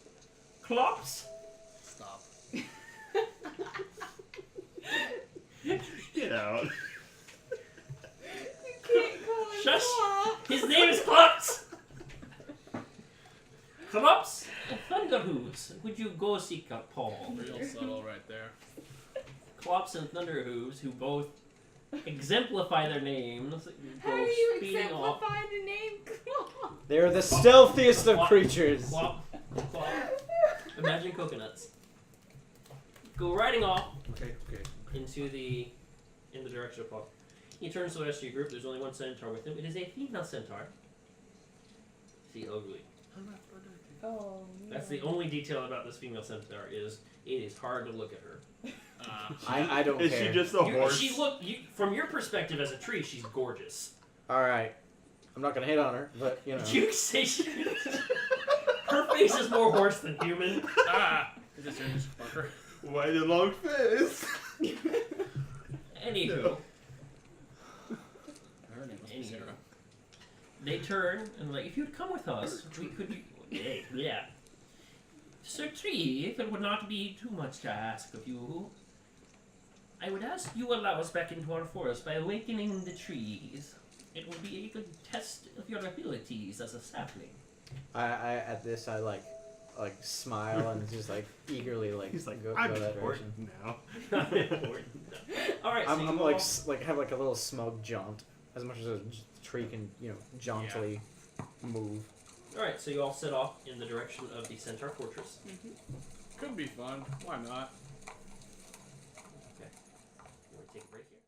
Speaker 7: Clops!
Speaker 2: Stop.
Speaker 8: Get out.
Speaker 5: You can't call him
Speaker 7: Shush!
Speaker 5: Bob.
Speaker 7: His name is Clops! Clops and Thunderhooves, would you go seek out Paul?
Speaker 2: Real subtle right there.
Speaker 7: Clops and Thunderhooves, who both exemplify their names,
Speaker 5: How
Speaker 7: go
Speaker 5: do you
Speaker 7: speeding off.
Speaker 5: exemplify the name Claw?
Speaker 4: They're the stealthiest of
Speaker 7: Clop,
Speaker 4: creatures.
Speaker 7: Clop, clop. Imagine coconuts. Go riding off
Speaker 3: Okay.
Speaker 7: into the direction of Paul. He turns to the rest of your group. There's only one centaur with him. It is a female centaur. See, ugly.
Speaker 5: Oh, no.
Speaker 7: That's the only detail about this female centaur is it is hard to look at her.
Speaker 4: I don't
Speaker 8: Is
Speaker 4: care.
Speaker 8: she just a horse?
Speaker 7: From your perspective as a tree, she's gorgeous.
Speaker 4: Alright. I'm not gonna hit on her, but you know.
Speaker 7: You say her face is more horse than human.
Speaker 2: Is this your fucker?
Speaker 8: Why the long face?
Speaker 7: Anywho,
Speaker 8: No.
Speaker 2: Her name must be Sarah.
Speaker 7: they turn and like, if you'd come with us, we could. Yeah. Sir Tree, if it would not be too much to ask of you, I would ask you allow us back into our forest by awakening the trees. It would be a good test of your abilities as a sapling.
Speaker 4: I at this I smile and just eagerly
Speaker 8: He's like,
Speaker 4: go
Speaker 8: I'm
Speaker 4: that direction.
Speaker 8: important now.
Speaker 7: All right, so
Speaker 4: I'm
Speaker 7: you
Speaker 4: have
Speaker 7: all-
Speaker 4: a little smug jaunt, as much as a tree can jauntily move.
Speaker 7: All right, so you all set off in the direction of the Centaur Fortress.
Speaker 2: Could be fun. Why not?
Speaker 7: Okay. You want to take a break here?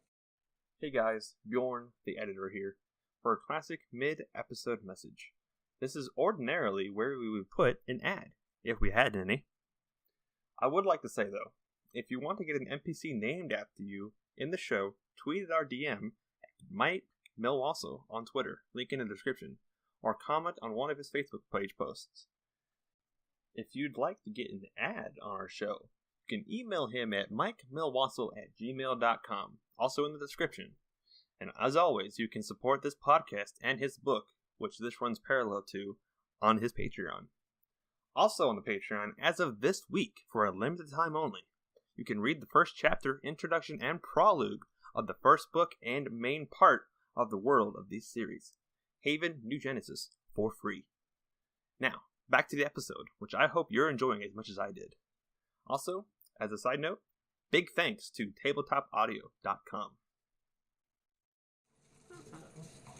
Speaker 9: Hey guys, Bjorn, the editor here, for a classic mid-episode message. This is ordinarily where we would put an ad, if we had any. I would like to say though, if you want to get an NPC named after you in the show, tweet at our DM at Mikelmelwasul on Twitter, link in the description, or comment on one of his Facebook page posts. If you'd like to get an ad on our show, you can email him at mikelmelwasul@gmail.com, also in the description. And as always, you can support this podcast and his book, which this runs parallel to, on his Patreon. Also on the Patreon, as of this week, for a limited time only, you can read the first chapter, introduction, and prologue of the first book and main part of the world of this series, Haven New Genesis, for free. Now, back to the episode, which I hope you're enjoying as much as I did. Also, as a side note, big thanks to tabletopaudio.com.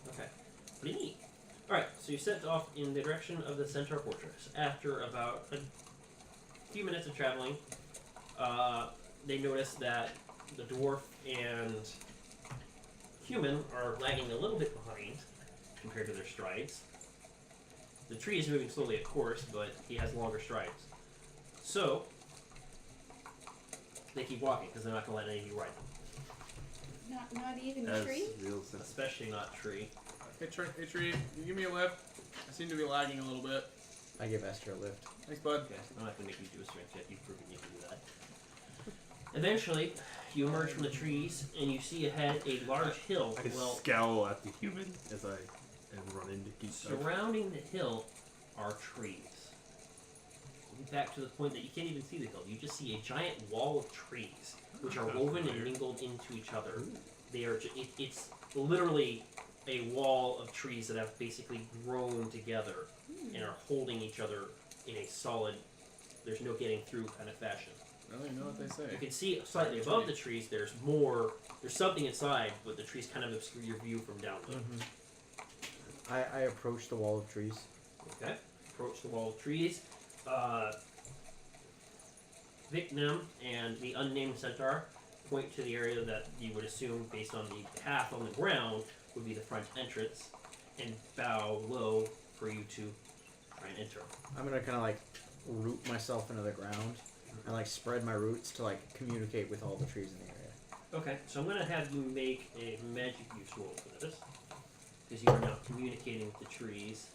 Speaker 7: Okay. Alright, so you set off in the direction of the Centaur Fortress. After about a few minutes of traveling, they notice that the dwarf and human are lagging a little bit behind compared to their strides. The tree is moving slowly, of course, but he has longer strides. So, they keep walking because they're not going to let any of you ride them.
Speaker 5: Not even
Speaker 8: That's
Speaker 5: tree?
Speaker 8: real simple.
Speaker 7: Especially not Tree.
Speaker 2: Hey, Tree, can you give me a lift? I seem to be lagging a little bit.
Speaker 4: I give Esther a lift.
Speaker 2: Thanks, bud.
Speaker 7: Okay, I don't have to make you do a strength check. You've proven you can do that. Eventually, you emerge from the trees and you see ahead a large hill.
Speaker 8: I
Speaker 7: Well,
Speaker 8: scowl at the human as I run in to keep
Speaker 7: surrounding the hill are trees. Back to the point that you can't even see the hill. You just see a giant wall of trees, which are woven and mingled into each other. They are. It's literally a wall of trees that have basically grown together and are holding each other in a solid, there's no getting through kind of fashion.
Speaker 2: Well, you know what they say.
Speaker 7: You can see slightly above the trees, there's something inside, but the trees kind of obscure your view from down there.
Speaker 4: I approach the wall of trees.
Speaker 7: Okay, approach the wall of trees. Vicnim and the unnamed centaur point to the area that you would assume, based on the path on the ground, would be the front entrance, and bow low for you to try and enter.
Speaker 4: I'm gonna kind of like root myself into the ground and like spread my roots to like communicate with all the trees in the area.
Speaker 7: Okay, so I'm going to have you make a magic use roll for this, because you are now communicating with the trees.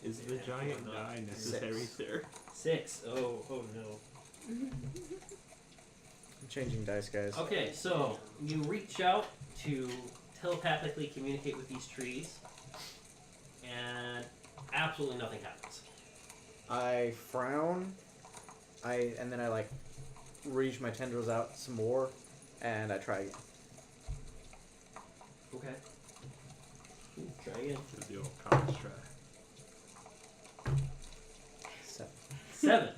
Speaker 8: Is the giant die necessary, sir?
Speaker 7: 6. Oh no.
Speaker 4: I'm changing dice, guys.
Speaker 7: Okay, so you reach out to telepathically communicate with these trees, and absolutely nothing happens.
Speaker 4: I frown. And then I like reach my tendrils out some more, and I try again.
Speaker 7: Okay. Try again.
Speaker 8: The old college try.
Speaker 7: 7.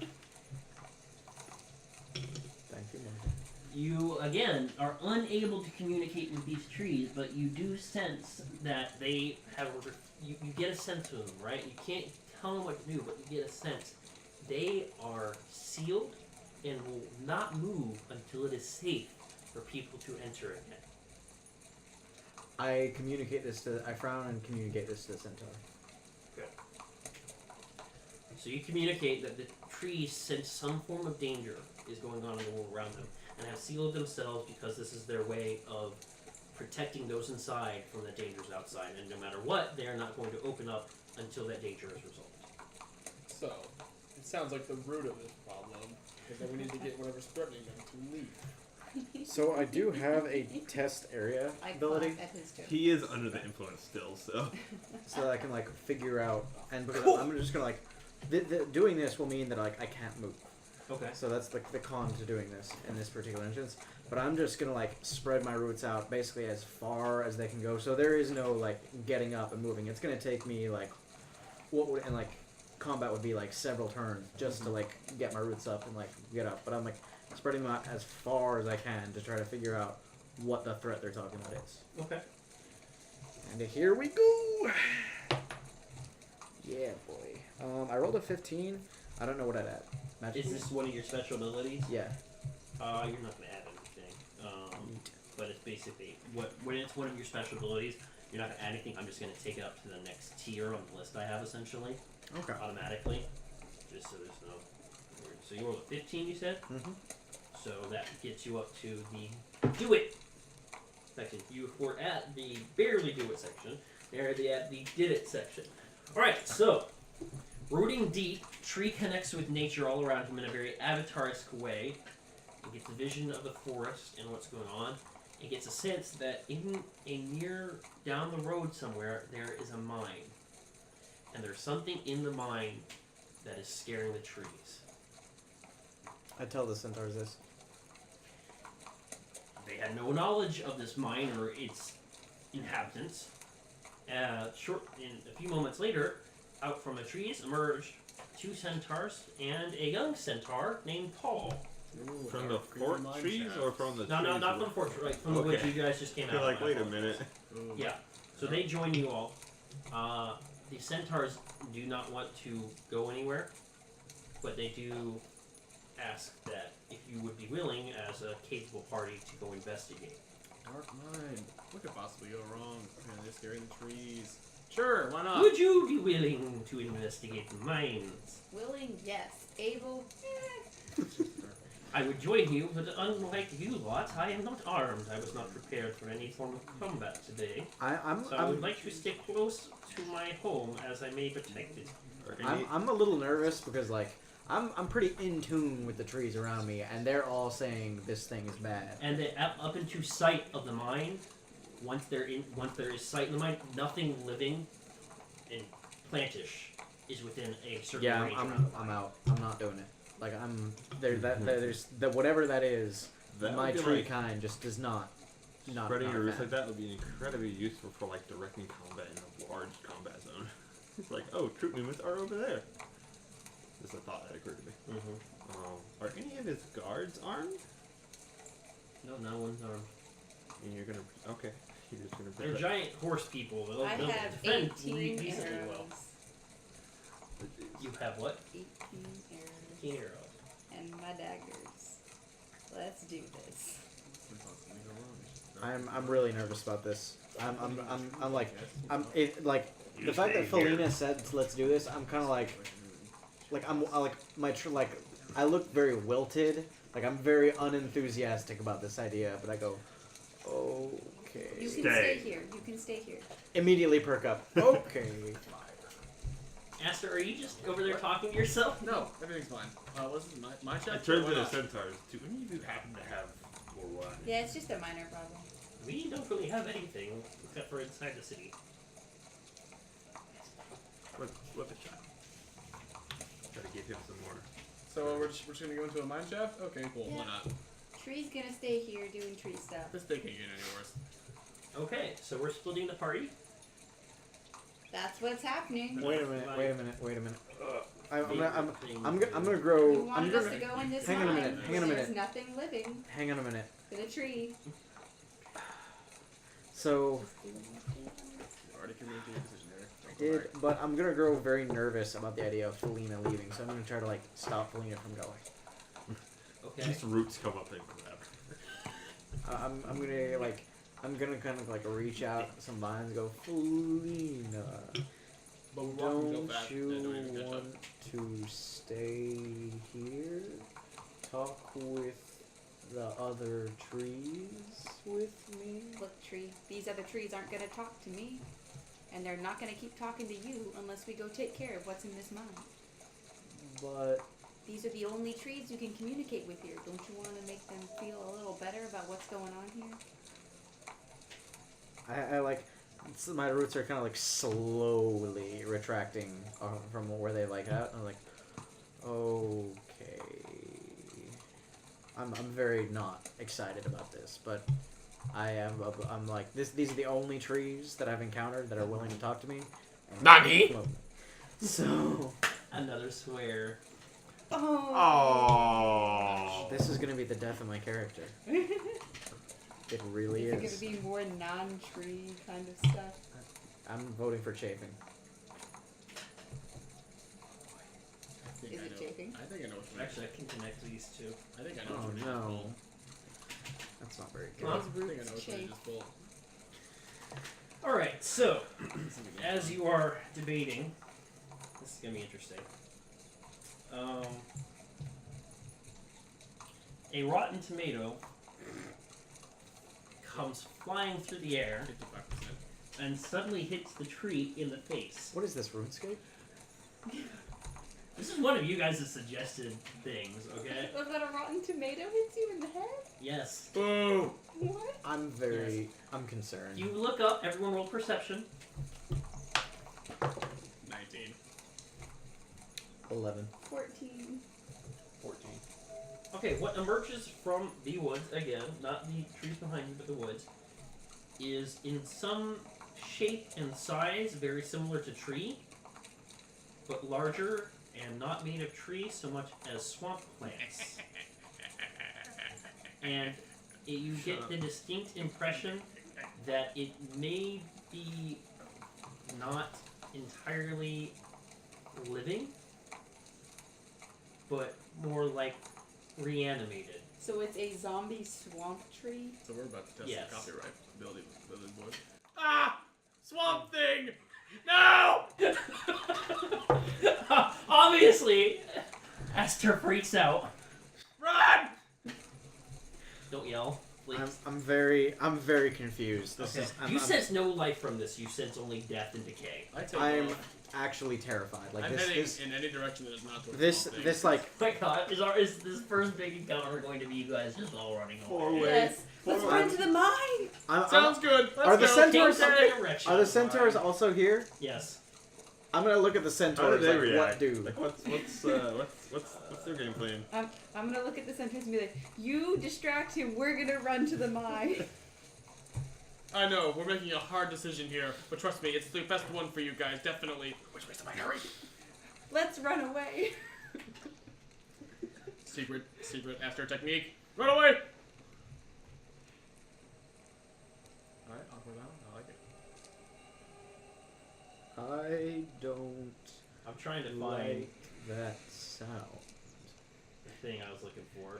Speaker 4: Thank you, Mom.
Speaker 7: You, again, are unable to communicate with these trees, but you do sense that they have... You get a sense of them, right? You can't tell them what to do, but you get a sense. They are sealed and will not move until it is safe for people to enter again.
Speaker 4: I frown and communicate this to the centaur.
Speaker 7: Good. So you communicate that the trees sense some form of danger is going on in the world around them, and have sealed themselves because this is their way of protecting those inside from the dangers outside, and no matter what, they are not going to open up until that danger is resolved.
Speaker 2: So, it sounds like the root of this problem is that we need to get whatever's threatening them to leave.
Speaker 4: So I do have a test area
Speaker 5: I
Speaker 4: ability,
Speaker 5: clap at his joke.
Speaker 8: He is under the influence still, so.
Speaker 4: so that I can like figure out, and because I'm just gonna like, doing this will mean that like I can't move.
Speaker 7: Okay.
Speaker 4: So that's like the con to doing this in this particular instance. But I'm just gonna like spread my roots out basically as far as they can go. So there is no like getting up and moving. It's gonna take me like like combat would be like several turns just to like get my roots up and like get up. But I'm like spreading them out as far as I can to try to figure out what the threat they're talking about is.
Speaker 7: Okay.
Speaker 4: And here we go. Yeah, boy. I rolled a 15. I don't know what I'd add. Magic
Speaker 7: Is
Speaker 4: use?
Speaker 7: this one of your special abilities?
Speaker 4: Yeah.
Speaker 7: You're not going to add anything. But it's basically, when it's one of your special abilities, you're not going to add anything. I'm just going to take it up to the next tier on the list I have, essentially.
Speaker 4: Okay.
Speaker 7: Automatically. Just so there's no... So you rolled a 15, you said?
Speaker 4: Mm-hmm.
Speaker 7: So that gets you up to the do it section. You were at the barely do it section. They're at the did it section. Alright, so rooting deep, Tree connects with nature all around him in a very Avatar-esque way. He gets a vision of the forest and what's going on. He gets a sense that in a near down the road somewhere there is a mine. And there's something in the mine that is scaring the trees.
Speaker 4: I tell the centaurs this.
Speaker 7: They had no knowledge of this mine or its inhabitants. In a few moments later, out from the trees emerged 2 centaurs and a young centaur named Paul.
Speaker 2: Ooh,
Speaker 8: From the fort trees or from the
Speaker 7: No,
Speaker 8: trees?
Speaker 7: not from the fort, right? From the woods you guys just came out.
Speaker 8: You're like,
Speaker 7: of, I
Speaker 8: wait a
Speaker 7: apologize.
Speaker 8: minute.
Speaker 7: Yeah, so they join you all. The centaurs do not want to go anywhere, but they do ask that if you would be willing, as a capable party, to go investigate.
Speaker 2: Dark mind. What could possibly go wrong? Man, they're scaring the trees. Sure, why not?
Speaker 7: Would you be willing to investigate the mines?
Speaker 5: Willing, yes. Able,
Speaker 7: I would join you, but unlike you lot, I am not armed. I was not prepared for any form of combat today. I would like to stay close to my home as I may protect it.
Speaker 4: I'm a little nervous because like I'm pretty in tune with the trees around me, and they're all saying this thing is bad.
Speaker 7: And then up into sight of the mine, once there is sight in the mine, nothing living and plantish is within a certain range.
Speaker 4: I'm out. I'm not doing it. Like there's whatever that is.
Speaker 8: That
Speaker 4: my
Speaker 8: would be
Speaker 4: tree
Speaker 8: like-
Speaker 4: kind just does not.
Speaker 8: Spreading
Speaker 4: not
Speaker 8: your
Speaker 4: a
Speaker 8: roots
Speaker 4: fan.
Speaker 8: like that would be incredibly useful for like directing combat in a large combat zone. It's like, oh, troop movements are over there. Just a thought that occurred to me. Are any of his guards armed?
Speaker 7: No, no one's armed.
Speaker 8: And you're gonna You're just gonna.
Speaker 7: They're giant horse people. They'll
Speaker 5: I have
Speaker 7: defend
Speaker 5: 18
Speaker 7: reasonably
Speaker 5: arrows.
Speaker 7: well. You have what?
Speaker 5: 18 arrows.
Speaker 7: 18 arrows.
Speaker 5: And my daggers. Let's do this.
Speaker 4: I'm really nervous about this. I'm like
Speaker 3: You
Speaker 4: the fact that
Speaker 3: stay here.
Speaker 4: Felina said let's do this. I'm kind of like I look very wilted. Like I'm very unenthusiastic about this idea, but I go, okay.
Speaker 5: You can
Speaker 3: Stay.
Speaker 5: stay here. You can stay here.
Speaker 4: Immediately perk up. Okay.
Speaker 7: Aster, are you just over there talking to yourself?
Speaker 2: No, everything's fine. What's this, my
Speaker 8: In
Speaker 2: check?
Speaker 8: terms
Speaker 2: Why
Speaker 8: of the
Speaker 2: not?
Speaker 8: centaurs, do any of you happen to have more one?
Speaker 5: Yeah, it's just a minor problem.
Speaker 7: We don't really have anything except for inside the city.
Speaker 8: What a shot. Try to give him some more.
Speaker 2: So we're just gonna go into a mine shaft? Okay, cool.
Speaker 5: Yeah.
Speaker 2: Why not?
Speaker 5: Tree's gonna stay here doing tree stuff.
Speaker 2: This day can't get any worse.
Speaker 7: Okay, so we're splitting the party.
Speaker 5: That's what's happening.
Speaker 4: Wait a minute. I'm
Speaker 7: Favorite
Speaker 4: gonna grow.
Speaker 5: You
Speaker 4: I'm
Speaker 5: wanted us to
Speaker 4: gonna
Speaker 5: go in this
Speaker 4: hang on a
Speaker 5: mine.
Speaker 4: minute, hang on a
Speaker 5: There's
Speaker 4: minute.
Speaker 5: nothing living
Speaker 4: hang on a minute.
Speaker 5: but a tree.
Speaker 4: So
Speaker 2: You already communicated a decision there.
Speaker 4: but I'm gonna grow very nervous about the idea of Felina leaving. So I'm gonna try to like stop Felina from going.
Speaker 7: Okay.
Speaker 8: Just roots come up and grab.
Speaker 4: I'm gonna kind of like reach out some vines and go, Felina,
Speaker 2: But we're walking so
Speaker 4: don't
Speaker 2: fast that
Speaker 4: you
Speaker 2: they don't even catch up.
Speaker 4: want to stay here? Talk with the other trees with me?
Speaker 5: Look, tree. These other trees aren't gonna talk to me, and they're not gonna keep talking to you unless we go take care of what's in this mine.
Speaker 4: But
Speaker 5: These are the only trees you can communicate with here. Don't you want to make them feel a little better about what's going on here?
Speaker 4: I like my roots are kind of like slowly retracting from where they like out. I'm like, okay. I'm very not excited about this, but I'm like these are the only trees that I've encountered that are willing to talk to me. And
Speaker 3: Nani?
Speaker 4: So
Speaker 7: Another swear.
Speaker 3: Oh.
Speaker 4: this is gonna be the death of my character. It really
Speaker 5: Is it
Speaker 4: is.
Speaker 5: gonna be more non-tree kind of stuff?
Speaker 4: I'm voting for chafing.
Speaker 2: I think
Speaker 5: Is
Speaker 2: I
Speaker 5: it
Speaker 2: know.
Speaker 5: chafing?
Speaker 2: I think I know what you mean.
Speaker 7: Actually, I can connect these two.
Speaker 2: I think I know
Speaker 4: Oh
Speaker 2: what you mean.
Speaker 4: no, that's not very good.
Speaker 7: Huh?
Speaker 2: I think I know
Speaker 5: Roots
Speaker 2: what you mean.
Speaker 5: chafe.
Speaker 2: Just pull.
Speaker 7: Alright, so, as you are debating, this is going to be interesting. A rotten tomato comes flying through the air
Speaker 2: 55%.
Speaker 7: and suddenly hits the tree in the face.
Speaker 4: What is this, RuneScape?
Speaker 7: This is one of you guys' suggested things, okay?
Speaker 5: Was that a rotten tomato hits you in the head?
Speaker 7: Yes.
Speaker 2: Boo!
Speaker 5: What?
Speaker 4: I'm concerned.
Speaker 7: You look up, everyone roll perception.
Speaker 2: 19.
Speaker 4: 11.
Speaker 5: 14.
Speaker 7: 14. Okay, what emerges from the woods, again, not the trees behind you, but the woods, is in some shape and size very similar to tree, but larger and not made of tree so much as swamp plants. And you get the distinct impression that it may be not entirely living, but more like reanimated.
Speaker 5: So it's a zombie swamp tree.
Speaker 2: So we're about to test
Speaker 7: Yes.
Speaker 2: the copyright ability with Billy Boy. Ah! Swamp Thing! No!
Speaker 7: Obviously, Esther freaks out.
Speaker 2: Run!
Speaker 7: Don't yell, please.
Speaker 4: I'm very confused. This
Speaker 7: Okay.
Speaker 4: is.
Speaker 7: You sense no life from this. You sense only death and decay.
Speaker 2: I take
Speaker 4: I'm
Speaker 2: off.
Speaker 4: actually terrified. Like
Speaker 2: I'm
Speaker 4: this.
Speaker 2: heading
Speaker 4: This.
Speaker 2: in any direction that is not towards
Speaker 4: This.
Speaker 2: Swamp Thing.
Speaker 4: This like.
Speaker 7: Oh my God, is this first big encounter going to be you guys just all running away?
Speaker 8: Four-way.
Speaker 5: Yes. Let's run to the mine.
Speaker 2: Sounds good. Let's
Speaker 4: Are the
Speaker 2: go.
Speaker 4: centaurs?
Speaker 7: Take some direction.
Speaker 4: Are the centaurs also here?
Speaker 7: Yes.
Speaker 4: I'm gonna look at the
Speaker 8: How
Speaker 4: centaurs.
Speaker 8: do they
Speaker 4: Like,
Speaker 8: react?
Speaker 4: what do?
Speaker 8: Like, what's their game plan?
Speaker 5: I'm gonna look at the centaurs and be like, "You distract him. We're gonna run to the mine."
Speaker 2: I know, we're making a hard decision here, but trust me, it's the best one for you guys, definitely. Which way somebody hurry?
Speaker 5: Let's run away.
Speaker 2: Secret after technique. Run away! Alright, awkward now. I like it.
Speaker 4: I don't
Speaker 7: I'm trying to find
Speaker 4: like that sound.
Speaker 7: the thing I was looking for.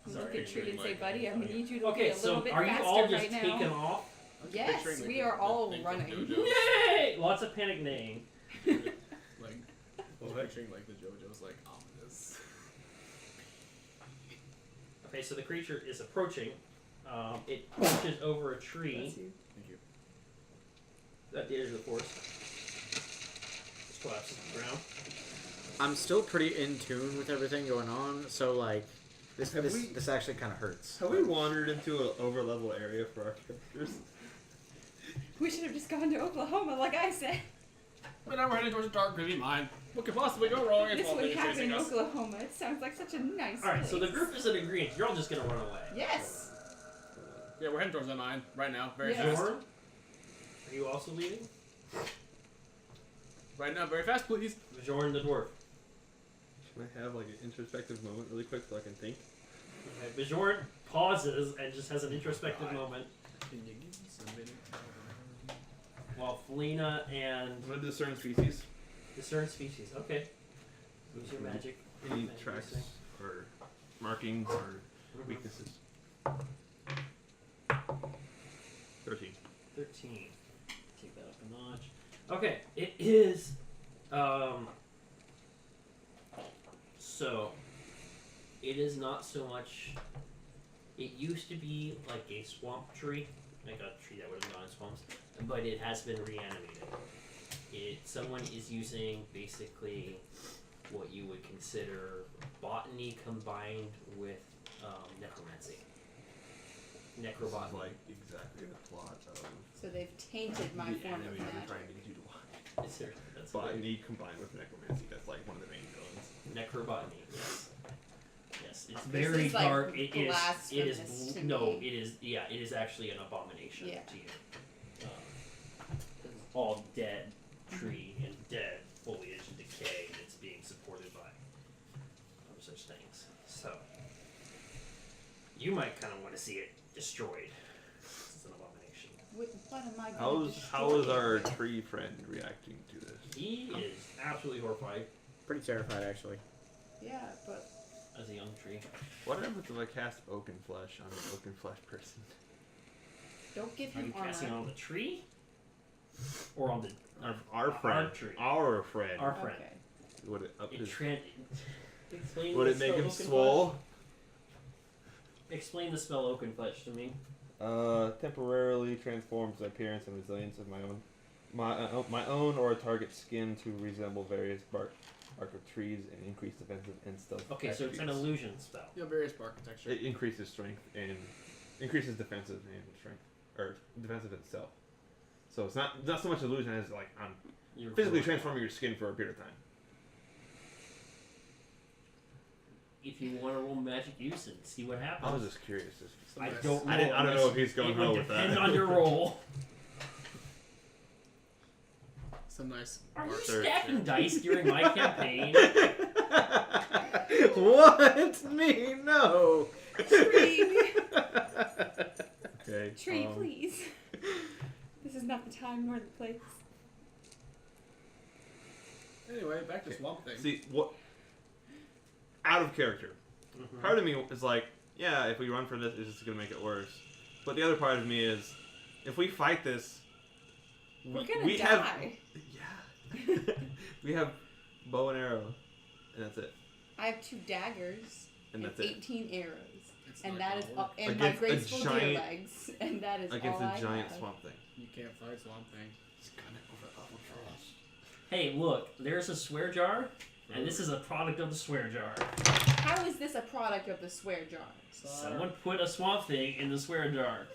Speaker 5: Look
Speaker 7: Sorry,
Speaker 5: at Tree and say, "Buddy, I'm gonna need you to
Speaker 7: Okay,
Speaker 5: be a little
Speaker 7: so
Speaker 5: bit
Speaker 7: are you
Speaker 5: faster
Speaker 7: all just
Speaker 5: right
Speaker 7: taken
Speaker 5: now."
Speaker 7: off?
Speaker 2: I'm
Speaker 5: Yes,
Speaker 2: picturing, like,
Speaker 5: we
Speaker 2: the-
Speaker 5: are
Speaker 2: the
Speaker 5: all
Speaker 2: thing from
Speaker 5: running.
Speaker 2: JoJo's.
Speaker 7: Yay! Lots of panic neighing.
Speaker 2: Like, I'm picturing like the JoJo's like ominous.
Speaker 7: Okay, so the creature is approaching. It pushes over a tree.
Speaker 2: Thank you.
Speaker 7: At the edge of the forest. Just collapses to the ground.
Speaker 4: I'm still pretty in tune with everything going on, so like this
Speaker 8: Have we-
Speaker 4: this actually kind of hurts.
Speaker 8: Have we wandered into an over-level area for our characters?
Speaker 5: We should have just gone to Oklahoma, like I said.
Speaker 2: But now we're heading towards a dark, gritty mine. What could possibly go wrong if
Speaker 5: This
Speaker 2: Swamp
Speaker 5: would
Speaker 2: Thing is
Speaker 5: happen
Speaker 2: chasing
Speaker 5: in
Speaker 2: us?
Speaker 5: Oklahoma. It sounds like such a nice
Speaker 7: Alright,
Speaker 5: place.
Speaker 7: so the group is in agreement. You're all just gonna run away.
Speaker 5: Yes.
Speaker 2: Yeah, we're heading towards that mine right now, very
Speaker 5: Yeah.
Speaker 2: fast.
Speaker 7: Zorn, are you also leaving?
Speaker 2: Right now, very fast, please.
Speaker 7: Bjorn the dwarf.
Speaker 8: Can I have like an introspective moment really quick so I can think?
Speaker 7: Okay, Bjorn pauses and just has an introspective moment
Speaker 2: Can you give me some minute?
Speaker 7: while Felina and
Speaker 8: I'm gonna discern species.
Speaker 7: discern species. Okay. Use your magic.
Speaker 8: Any
Speaker 7: Magic
Speaker 8: tracks
Speaker 7: thing.
Speaker 8: or markings or
Speaker 7: Mhm.
Speaker 8: weaknesses? 13.
Speaker 7: 13. Take that up a notch. Okay, it is. So, it is not so much. It used to be like a swamp tree, like a tree that would have gone in swamps, but it has been reanimated. Someone is using basically what you would consider botany combined with necromancy.
Speaker 8: This is
Speaker 7: Necrobotany.
Speaker 8: like exactly the plot of
Speaker 5: So they've tainted my
Speaker 8: the
Speaker 5: form
Speaker 8: anime
Speaker 5: of
Speaker 8: we're
Speaker 5: magic.
Speaker 8: trying to get you to watch.
Speaker 7: It's here. That's
Speaker 8: Botany combined with necromancy. That's like one of the main villains.
Speaker 7: Necrobotany, yes. Yes, it's
Speaker 5: This
Speaker 7: very
Speaker 5: is like
Speaker 7: dark. It is.
Speaker 5: blasphemous to
Speaker 7: No,
Speaker 5: me.
Speaker 7: it is. Yeah, it is actually an abomination
Speaker 5: Yeah.
Speaker 7: to you. 'Cause it's all dead tree and dead foliage and decay, and it's being supported by such things. So you might kind of want to see it destroyed. It's an abomination.
Speaker 5: What am I going to
Speaker 8: How is our tree friend reacting to this?
Speaker 7: He is absolutely horrified
Speaker 4: Pretty terrified actually.
Speaker 5: Yeah, but
Speaker 7: as a young tree.
Speaker 8: What happens if I cast oaken flesh on an oaken flesh person?
Speaker 5: don't give
Speaker 7: Are you
Speaker 5: him
Speaker 7: casting
Speaker 5: armor.
Speaker 7: on the tree or on the
Speaker 8: Our friend.
Speaker 7: tree?
Speaker 8: Our friend.
Speaker 7: Our friend.
Speaker 5: Okay.
Speaker 8: Would it up his?
Speaker 7: Explain
Speaker 8: Would
Speaker 7: the
Speaker 8: it make
Speaker 7: spell
Speaker 8: him
Speaker 7: Oaken
Speaker 8: swole?
Speaker 7: Flesh. Explain the spell Oaken Flesh to me.
Speaker 9: Temporarily transforms the appearance and resilience of my own or a target's skin to resemble various bark of trees and increase defensive and stealth.
Speaker 7: Okay, so it's an
Speaker 9: attributes.
Speaker 7: illusion spell.
Speaker 2: You have various architecture.
Speaker 9: It increases strength and increases defensive and strength, or defensive itself. So it's not so much illusion as like I'm
Speaker 7: You're
Speaker 9: physically transforming your skin for a period of time.
Speaker 7: If you want to roll magic use and see what happens.
Speaker 9: I was just curious.
Speaker 7: I don't know.
Speaker 9: I don't know if he's going
Speaker 7: It would
Speaker 9: home with
Speaker 7: depend
Speaker 9: that.
Speaker 7: on your roll.
Speaker 2: Some nice.
Speaker 7: Are you
Speaker 2: archer.
Speaker 7: stacking dice during my campaign?
Speaker 4: What? Me? No.
Speaker 5: Tree,
Speaker 9: Okay.
Speaker 5: tree, please. This is not the time nor the place.
Speaker 2: Anyway, back to Swamp Thing.
Speaker 9: See what?
Speaker 8: out of character. Part of me is like, yeah, if we run for this, it's just gonna make it worse. But the other part of me is, if we fight this,
Speaker 5: We're gonna
Speaker 8: we
Speaker 5: die.
Speaker 8: have we have bow and arrow, and that's it.
Speaker 5: I have 2 daggers
Speaker 8: And that's
Speaker 5: 18 arrows.
Speaker 2: It's
Speaker 5: And
Speaker 2: not
Speaker 5: that is
Speaker 2: gonna
Speaker 5: all,
Speaker 2: work.
Speaker 5: and my
Speaker 8: Against a
Speaker 5: graceful deer
Speaker 8: giant-
Speaker 5: legs, and that is
Speaker 8: Against
Speaker 5: all I
Speaker 8: a giant
Speaker 5: have.
Speaker 8: swamp thing.
Speaker 2: You can't fight Swamp Thing.
Speaker 3: It's gonna overpower fast.
Speaker 7: Hey, look, there's a swear jar, and this is a product of the swear jar.
Speaker 5: How is this a product of the swear jar?
Speaker 7: Someone put a swamp thing in the swear jar.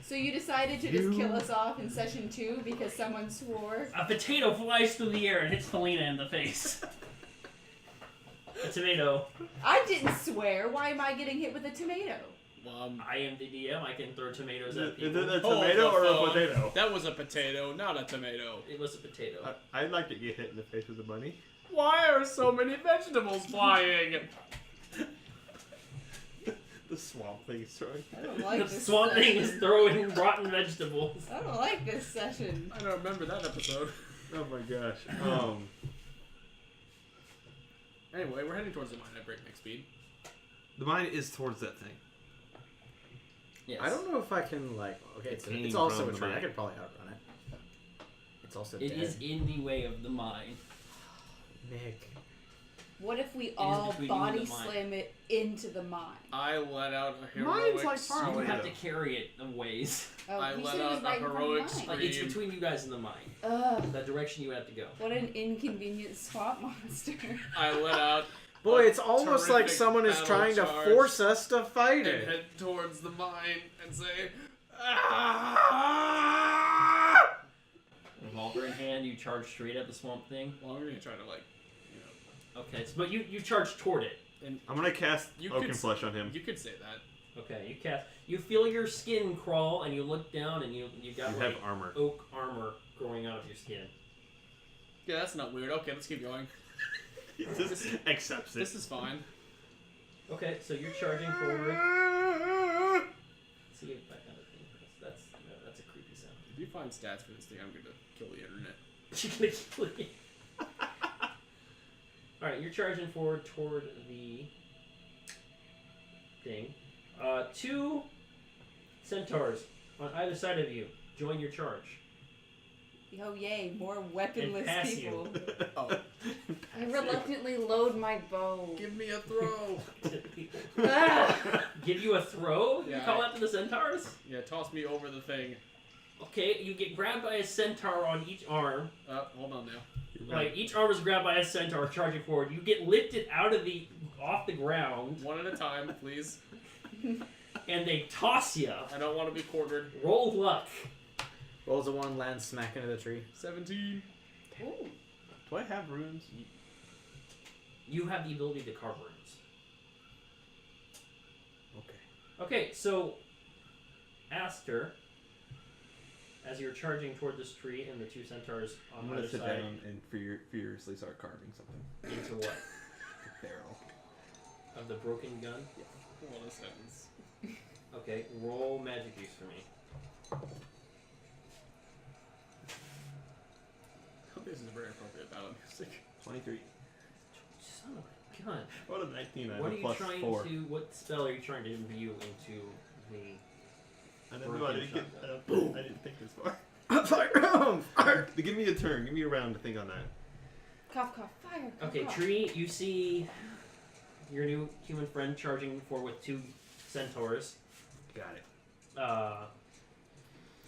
Speaker 5: So you decided to just kill us off in session 2 because someone swore?
Speaker 7: A potato flies through the air and hits Felina in the face. A tomato.
Speaker 5: I didn't swear. Why am I getting hit with a tomato?
Speaker 7: I am the DM. I can throw tomatoes at
Speaker 8: Is
Speaker 7: people.
Speaker 8: it a
Speaker 2: Hold
Speaker 8: tomato
Speaker 2: the
Speaker 8: or a
Speaker 2: phone.
Speaker 8: potato?
Speaker 2: That was a potato, not a tomato.
Speaker 7: It was a potato.
Speaker 8: I'd like to get hit in the face with a bunny.
Speaker 2: Why are so many vegetables flying?
Speaker 8: The swamp thing is throwing.
Speaker 5: I don't like
Speaker 7: The
Speaker 5: this
Speaker 7: swamp thing
Speaker 5: session.
Speaker 7: is throwing rotten vegetables.
Speaker 5: I don't like this session.
Speaker 2: I don't remember that episode.
Speaker 8: Oh my gosh.
Speaker 2: Anyway, we're heading towards the mine at breakneck speed.
Speaker 8: The mine is towards that thing.
Speaker 1: Yes.
Speaker 4: I don't know if I can like. Okay,
Speaker 8: It
Speaker 4: it's
Speaker 8: came
Speaker 4: also
Speaker 8: from
Speaker 4: a
Speaker 8: the
Speaker 4: tree. I
Speaker 8: mine.
Speaker 4: could probably outrun it. It's also
Speaker 7: It
Speaker 4: dead.
Speaker 7: is in the way of the mine.
Speaker 4: Nick.
Speaker 5: What if we all
Speaker 7: between you and
Speaker 5: body
Speaker 7: the mine.
Speaker 5: slam it into the mine?
Speaker 2: I let out a
Speaker 8: Mine's
Speaker 2: heroic
Speaker 8: like far
Speaker 7: You
Speaker 8: away.
Speaker 2: scream.
Speaker 7: have to carry it a ways.
Speaker 5: Oh,
Speaker 2: I
Speaker 5: you
Speaker 2: let
Speaker 5: said it was
Speaker 2: out
Speaker 5: right
Speaker 2: a
Speaker 5: in front of
Speaker 2: heroic
Speaker 5: mine.
Speaker 2: scream.
Speaker 7: Like, it's between you guys and the mine.
Speaker 5: Ugh,
Speaker 7: The direction you have to go.
Speaker 5: what an inconvenient swamp monster.
Speaker 2: I let out
Speaker 4: Boy,
Speaker 2: a
Speaker 4: it's almost like
Speaker 2: terrific
Speaker 4: someone is
Speaker 2: battle
Speaker 4: trying to
Speaker 2: charge
Speaker 4: force us to fight
Speaker 2: and
Speaker 4: it.
Speaker 2: head towards the mine and say, "Ah!"
Speaker 7: Revolver in hand, you charge straight at the swamp thing.
Speaker 2: Well, I'm gonna try to
Speaker 7: Okay, so, but you charge toward it.
Speaker 2: and
Speaker 8: I'm gonna cast
Speaker 2: You
Speaker 8: Oaken
Speaker 2: could-
Speaker 8: Flesh on him.
Speaker 2: you could say that.
Speaker 7: Okay, you cast. You feel your skin crawl, and you look down, and you got
Speaker 8: You
Speaker 7: like
Speaker 8: have armor.
Speaker 7: oak armor growing out of your skin.
Speaker 2: Yeah, that's not weird. Okay, let's keep going.
Speaker 8: He just accepts it.
Speaker 2: This is fine.
Speaker 7: Okay, so you're charging forward. See if back on the thing first. That's a creepy sound.
Speaker 2: If you find stats for this thing, I'm gonna kill the internet.
Speaker 7: You're gonna kill me. All right, you're charging forward toward the thing. 2 centaurs on either side of you join your charge.
Speaker 5: Oh yay, more weaponless
Speaker 7: pass
Speaker 5: people.
Speaker 2: Oh,
Speaker 5: I reluctantly load my bow.
Speaker 2: give me a throw.
Speaker 5: Ah!
Speaker 7: Give you a throw? You
Speaker 2: Yeah,
Speaker 7: call out to the centaurs?
Speaker 2: Yeah, toss me over the thing.
Speaker 7: Okay, you get grabbed by a centaur on each arm.
Speaker 2: Hold on now.
Speaker 7: Like each arm is grabbed by a centaur charging forward. You get lifted off the ground,
Speaker 2: One at a time, please.
Speaker 7: and they toss you.
Speaker 2: I don't want to be quartered.
Speaker 7: Roll luck.
Speaker 4: Rolls a 1, lands smack into the tree.
Speaker 2: 17.
Speaker 5: Ooh.
Speaker 8: Do I have runes?
Speaker 7: You have the ability to carve runes.
Speaker 8: Okay.
Speaker 7: Okay, so Aster, as you're charging toward this tree and the 2 centaurs on
Speaker 8: I'm gonna
Speaker 7: either
Speaker 8: sit
Speaker 7: side,
Speaker 8: down and furiously start carving something.
Speaker 7: into what?
Speaker 8: A barrel.
Speaker 7: Of the broken gun?
Speaker 2: Hold on a sentence.
Speaker 7: Okay, roll magic use for me.
Speaker 2: This is a very appropriate battle music.
Speaker 8: 23.
Speaker 7: Son of a gun.
Speaker 8: What a 19. I
Speaker 7: What are
Speaker 8: have
Speaker 7: you
Speaker 8: plus
Speaker 7: trying
Speaker 8: 4.
Speaker 7: to? What spell are you trying to imbue into the?
Speaker 8: I didn't know. I
Speaker 7: broken
Speaker 8: didn't get.
Speaker 7: shotgun?
Speaker 8: I didn't think this far.
Speaker 4: Fire!
Speaker 8: Give me a turn. Give me a round to think on that.
Speaker 5: Cough, cough, fire. Cough,
Speaker 7: Okay,
Speaker 5: cough.
Speaker 7: Tree, you see your new human friend charging forward with 2 centaurs.
Speaker 8: Got it.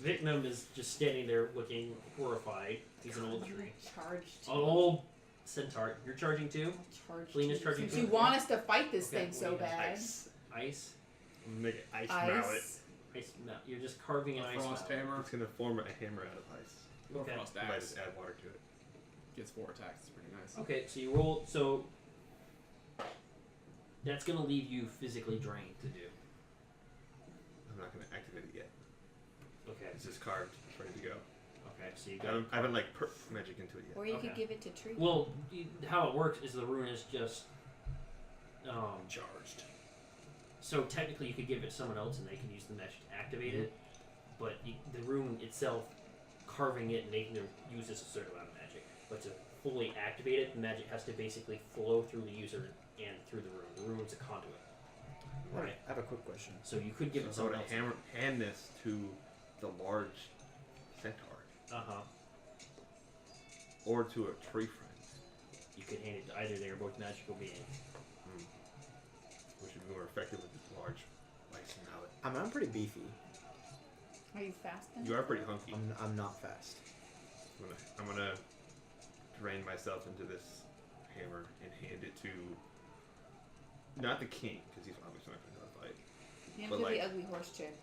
Speaker 7: Victim is just standing there looking horrified. He's an old tree.
Speaker 5: Charge
Speaker 7: An old centaur. You're charging too?
Speaker 5: Charge
Speaker 7: Lena's
Speaker 5: too.
Speaker 7: charging
Speaker 5: Since
Speaker 7: too.
Speaker 5: you want us to fight this
Speaker 7: Okay,
Speaker 5: thing so
Speaker 7: what do you have?
Speaker 5: bad.
Speaker 8: Ice.
Speaker 7: Ice.
Speaker 8: I'm gonna make it ice mallet.
Speaker 5: Ice.
Speaker 7: Ice. No, you're just carving an
Speaker 2: A
Speaker 7: ice.
Speaker 2: frost
Speaker 7: mallet.
Speaker 2: hammer.
Speaker 8: It's gonna form a hammer out of ice.
Speaker 2: Or
Speaker 7: Okay.
Speaker 2: frost
Speaker 8: If I
Speaker 2: axe.
Speaker 8: just add water to it.
Speaker 2: Gets 4 attacks. It's pretty nice.
Speaker 7: Okay, so you roll. So that's gonna leave you physically drained to do.
Speaker 8: I'm not gonna activate it yet.
Speaker 7: Okay.
Speaker 8: It's just carved. It's ready to go.
Speaker 7: Okay. So you
Speaker 8: I
Speaker 7: got.
Speaker 8: haven't like perk magic into it yet.
Speaker 5: Or you
Speaker 7: Okay.
Speaker 5: could give it to Tree.
Speaker 7: Well, how it works is the rune is just.
Speaker 2: Charged.
Speaker 7: So technically, you could give it to someone else, and they can use the magic to activate it. But the rune itself, carving it and making it uses a certain amount of magic. But to fully activate it, the magic has to basically flow through the user and through the room. The room's a conduit. Right.
Speaker 4: I have a quick question.
Speaker 7: So you could give it
Speaker 3: So I
Speaker 7: someone
Speaker 3: would
Speaker 7: else.
Speaker 3: hand this to the large centaur
Speaker 7: Uh-huh.
Speaker 3: or to a tree friend,
Speaker 7: You could hand it to either. They are both magical beings.
Speaker 3: which would be more effective with this large ice mallet.
Speaker 4: I'm pretty beefy.
Speaker 5: Are you fast then?
Speaker 3: You are pretty hunky.
Speaker 4: I'm not fast.
Speaker 3: I'm gonna drain myself into this hammer and hand it to not the king because he's obviously not going to fight.
Speaker 5: Hand
Speaker 3: But
Speaker 5: to
Speaker 3: like-
Speaker 5: the ugly horse chick.